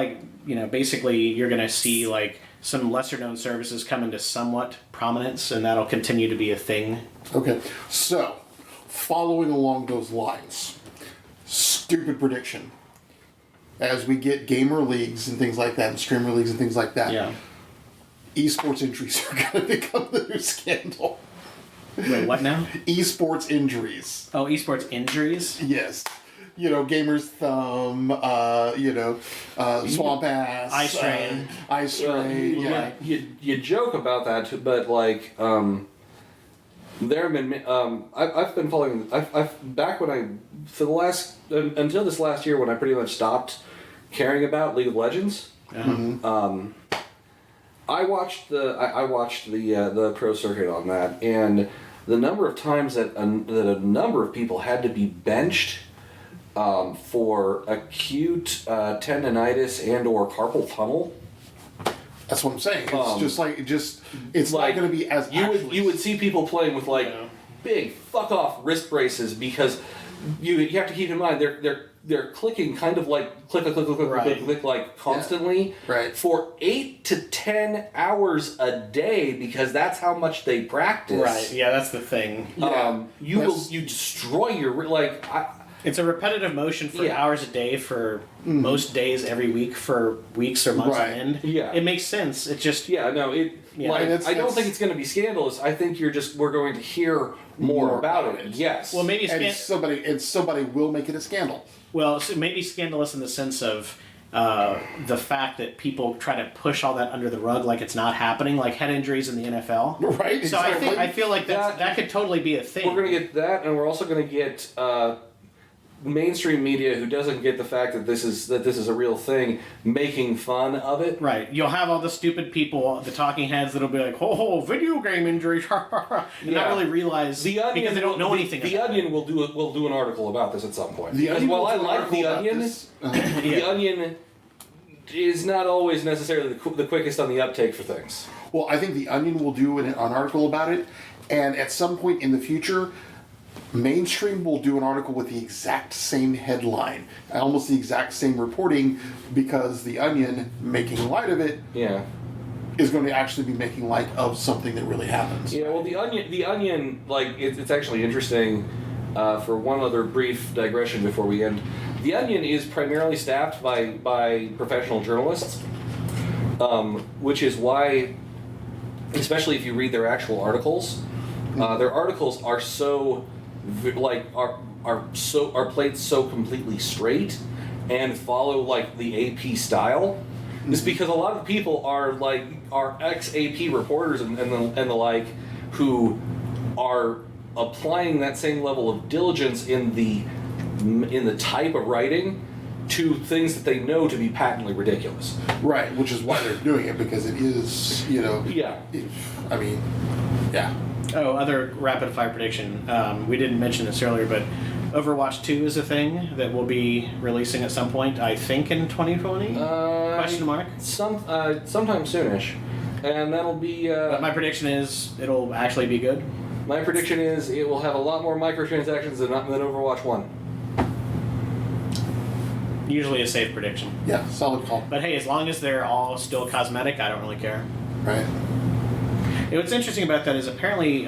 C: basically you're going to see some lesser known services come into somewhat prominence, and that'll continue to be a thing.
B: Okay, so following along those lines, stupid prediction. As we get gamer leagues and things like that, and streamer leagues and things like that,
C: yeah,
B: esports entries are going to become the new scandal.
C: Wait, what now?
B: Esports injuries.
C: Oh, esports injuries?
B: Yes. Gamer's thumb, swamp ass.
C: Eye strain.
B: Eye strain, yeah.
A: You joke about that, but like, there have been. I've been following. Back when until this last year when I pretty much stopped caring about League of Legends. I watched the pro circuit on that, and the number of times that a number of people had to be benched for acute tendonitis and or carpal tunnel.
B: That's what I'm saying. It's it's
A: like,
B: not going to be as
A: you would see people playing with big fuck off wrist braces because you have to keep in mind they're clicking kind of like click like constantly for 8 to 10 hours a day because that's how much they practice.
C: Right. Yeah, that's the thing.
A: You destroy your
C: It's a repetitive motion for hours a day for most days every week for weeks or months on end.
A: Yeah.
C: It makes sense. It just
A: I don't think it's going to be scandalous. I think we're going to hear more about it. Yes.
C: Well, maybe
B: somebody will make it a scandal.
C: Well, so maybe scandalous in the sense of the fact that people try to push all that under the rug like it's not happening, like head injuries in the NFL.
B: Right.
C: So
B: exactly.
C: I feel like that could totally be a thing.
A: We're going to get that, and we're also going to get mainstream media who doesn't get the fact that this is a real thing making fun of it.
C: Right. You'll have all the stupid people, the talking heads that'll be like, "Oh, video game injuries," and not really realize because they don't know anything.
A: The Onion will do an article about this at some point.
B: The Onion
A: while I like the Onion, the Onion is not always necessarily the quickest on the uptake for things.
B: Well, I think the Onion will do an article about it, and at some point in the future, mainstream will do an article with the exact same headline, almost the exact same reporting, because the Onion, making light of it, is going to actually be making light of something that really happens.
A: Yeah, well, the Onion, like it's actually interesting. For one other brief digression before we end, the Onion is primarily staffed by professional journalists, which is why, especially if you read their actual articles, their articles are so. Are played so completely straight and follow like the AP style. It's because a lot of people are ex-AP reporters and the like who are applying that same level of diligence in the type of writing to things that they know to be patently ridiculous.
B: Right, which is why they're doing it, because it is,
C: Oh, other rapid fire prediction. We didn't mention this earlier, but Overwatch 2 is a thing that we'll be releasing at some point, I think in 2020? Question mark?
A: Sometime soonish. And that'll be...
C: But my prediction is it'll actually be good.
A: My prediction is it will have a lot more microtransactions than Overwatch 1.
C: Usually a safe prediction.
B: Yeah, solid call.
C: But hey, as long as they're all still cosmetic, I don't really care.
B: Right.
C: What's interesting about that is apparently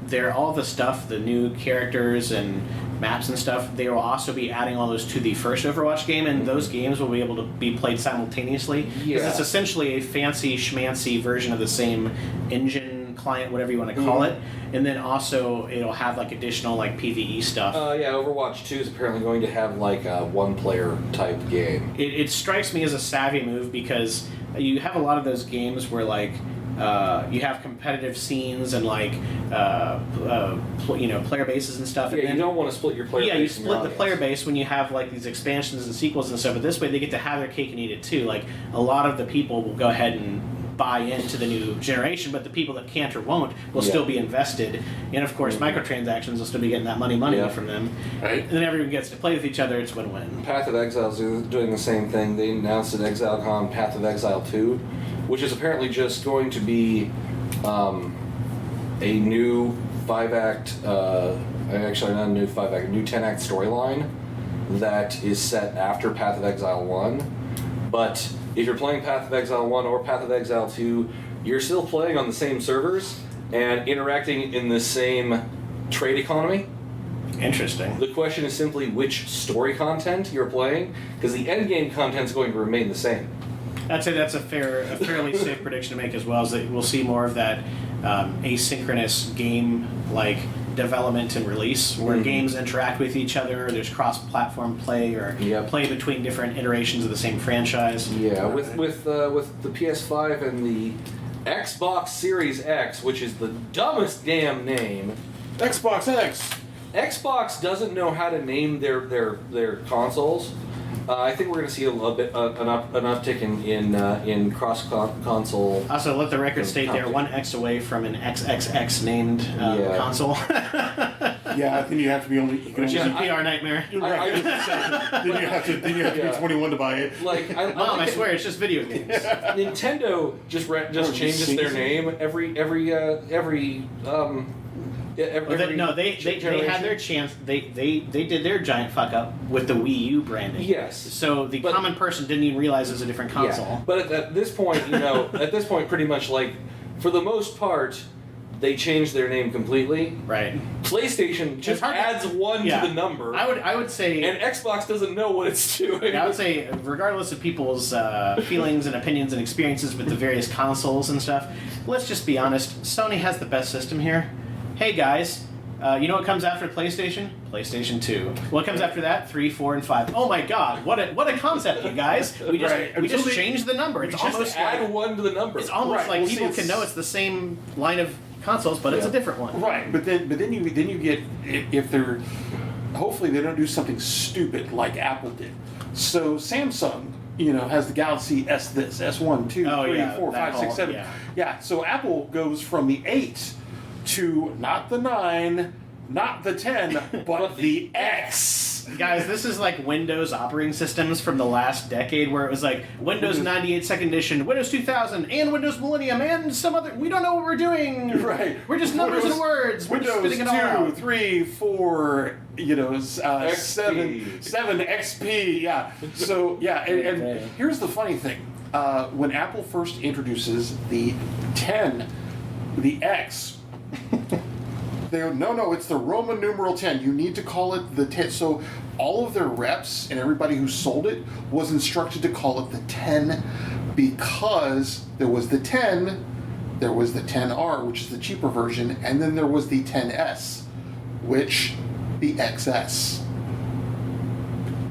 C: they're all the stuff, the new characters and maps and stuff, they will also be adding all those to the first Overwatch game, and those games will be able to be played simultaneously. Because it's essentially a fancy schmancy version of the same engine, client, whatever you want to call it. And then also it'll have like additional like PvE stuff.
A: Overwatch 2 is apparently going to have like a one-player type game.
C: It strikes me as a savvy move because you have a lot of those games where like you have competitive scenes and like player bases and stuff.
A: Yeah, and then, you don't want to split your player base.
C: Yeah, you split the player base when you have like these expansions and sequels and stuff. But this way, they get to have their cake and eat it too. Like a lot of the people will go ahead and buy into the new generation, but the people that can't or won't will still be invested. And of course, microtransactions will still be getting that money from them.
B: Right.
C: And then everyone gets to play with each other. It's win-win.
A: Path of Exile is doing the same thing. They announced at ExileCon Path of Exile 2, which is apparently just going to be a new 5-act, actually not a new 5-act, a new 10-act storyline that is set after Path of Exile 1. But if you're playing Path of Exile 1 or Path of Exile 2, you're still playing on the same servers and interacting in the same trade economy.
C: Interesting.
A: The question is simply which story content you're playing, because the endgame content is going to remain the same.
C: I'd say that's a fairly safe prediction to make as well, is that we'll see more of that asynchronous game like development and release, where games interact with each other. There's cross-platform play or play between different iterations of the same franchise.
A: Yeah, with the PS5 and the Xbox Series X, which is the dumbest damn name.
B: Xbox X.
A: Xbox doesn't know how to name their consoles. I think we're going to see a little bit an uptick in cross console.
C: Also, let the record state they're one X away from an XXX named console.
B: Yeah, then you have to be only.
C: Which is a PR nightmare.
B: Then you have to be 21 to buy it.
A: Like,
C: Mom, I swear it's just video games.
A: Nintendo just changes their name every
C: they had their chance. They did their giant fuck up with the Wii U branding.
A: Yes.
C: So the common person didn't even realize it was a different console.
A: Yeah. But at this point, pretty much like, for the most part, they changed their name completely.
C: Right.
A: PlayStation just adds one to the number.
C: I would say.
A: And Xbox doesn't know what it's doing.
C: I would say, regardless of people's feelings and opinions and experiences with the various consoles and stuff, let's just be honest. Sony has the best system here. Hey guys, you know what comes after PlayStation? PlayStation 2. What comes after that? 3, 4, and 5. Oh my God! What a concept, you guys! We just changed the number. It's almost
A: add
C: like,
A: one to the number.
C: It's almost like people can know it's the same line of consoles, but it's a different one.
B: Right, but then you get, if they're, hopefully they don't do something stupid like Apple did. So Samsung, has the Galaxy S this, S1, 2, 3, 4, 5, 6, 7. Yeah, so Apple goes from the 8 to not the 9, not the 10, but the X.
C: Guys, this is like Windows operating systems from the last decade, where it was like Windows 98 Second Edition, Windows 2000, and Windows Millennium, and some other. We don't know what we're doing.
B: Right.
C: We're just numbers and words.
B: Windows
C: we're
B: 2, 3, 4, 7 XP. Yeah. So and here's the funny thing: when Apple first introduces the 10, the X. They go, no, it's the Roman numeral 10. You need to call it the 10. So all of their reps and everybody who sold it was instructed to call it the 10 because there was the 10, there was the 10R, which is the cheaper version, and then there was the 10S, which the XS.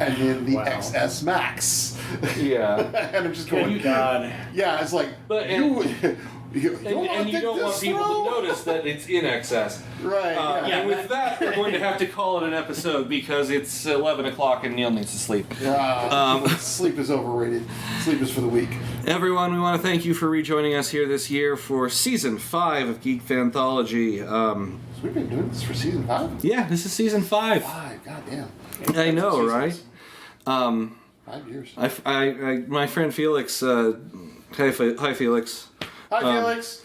B: And then the XS Max.
A: Yeah.
B: And I'm just going,
C: God.
B: Yeah, it's like,
A: you don't want people to notice that it's in excess.
B: Right.
A: And with that, we're going to have to call it an episode because it's 11 o'clock and Neil needs to sleep.
B: Sleep is overrated. Sleep is for the weak.
A: Everyone, we want to thank you for rejoining us here this year for Season 5 of Geek Fanthology.
B: So we've been doing this for Season 5?
A: Yeah, this is Season 5.
B: 5, goddamn.
A: I know, right?
B: 5 years.
A: My friend Felix, hi Felix.
B: Hi, Felix.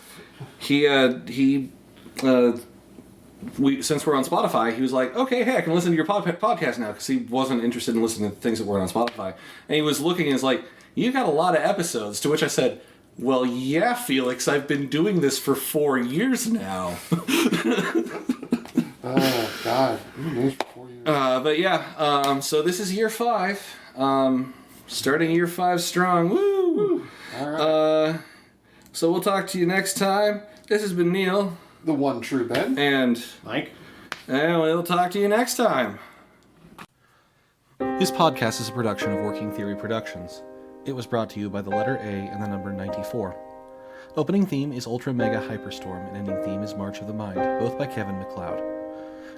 A: Since we're on Spotify, he was like, okay, hey, I can listen to your podcast now, because he wasn't interested in listening to things that weren't on Spotify. And he was looking and was like, you got a lot of episodes, to which I said, well, yeah, Felix, I've been doing this for 4 years now.
B: Oh, God. You've been doing this for 4 years.
A: But yeah, so this is year 5. Starting year 5 strong. Woo!
B: All right.
A: So we'll talk to you next time. This has been Neil.
B: The one true Ben.
C: And Mike.
A: And we'll talk to you next time. This podcast is a production of Working Theory Productions. It was brought to you by the letter A and the number 94. Opening theme is Ultra Mega Hyperstorm, and ending theme is March of the Mind, both by Kevin MacLeod.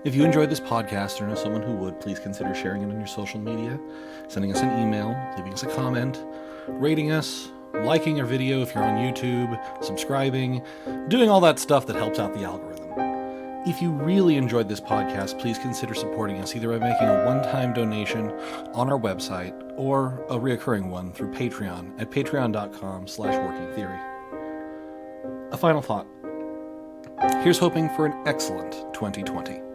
A: If you enjoyed this podcast or know someone who would, please consider sharing it on your social media, sending us an email, leaving us a comment, rating us, liking our video if you're on YouTube, subscribing, doing all that stuff that helps out the algorithm. If you really enjoyed this podcast, please consider supporting us either by making a one-time donation on our website or a reoccurring one through Patreon at patreon.com/workingtheory. A final thought. Here's hoping for an excellent 2020.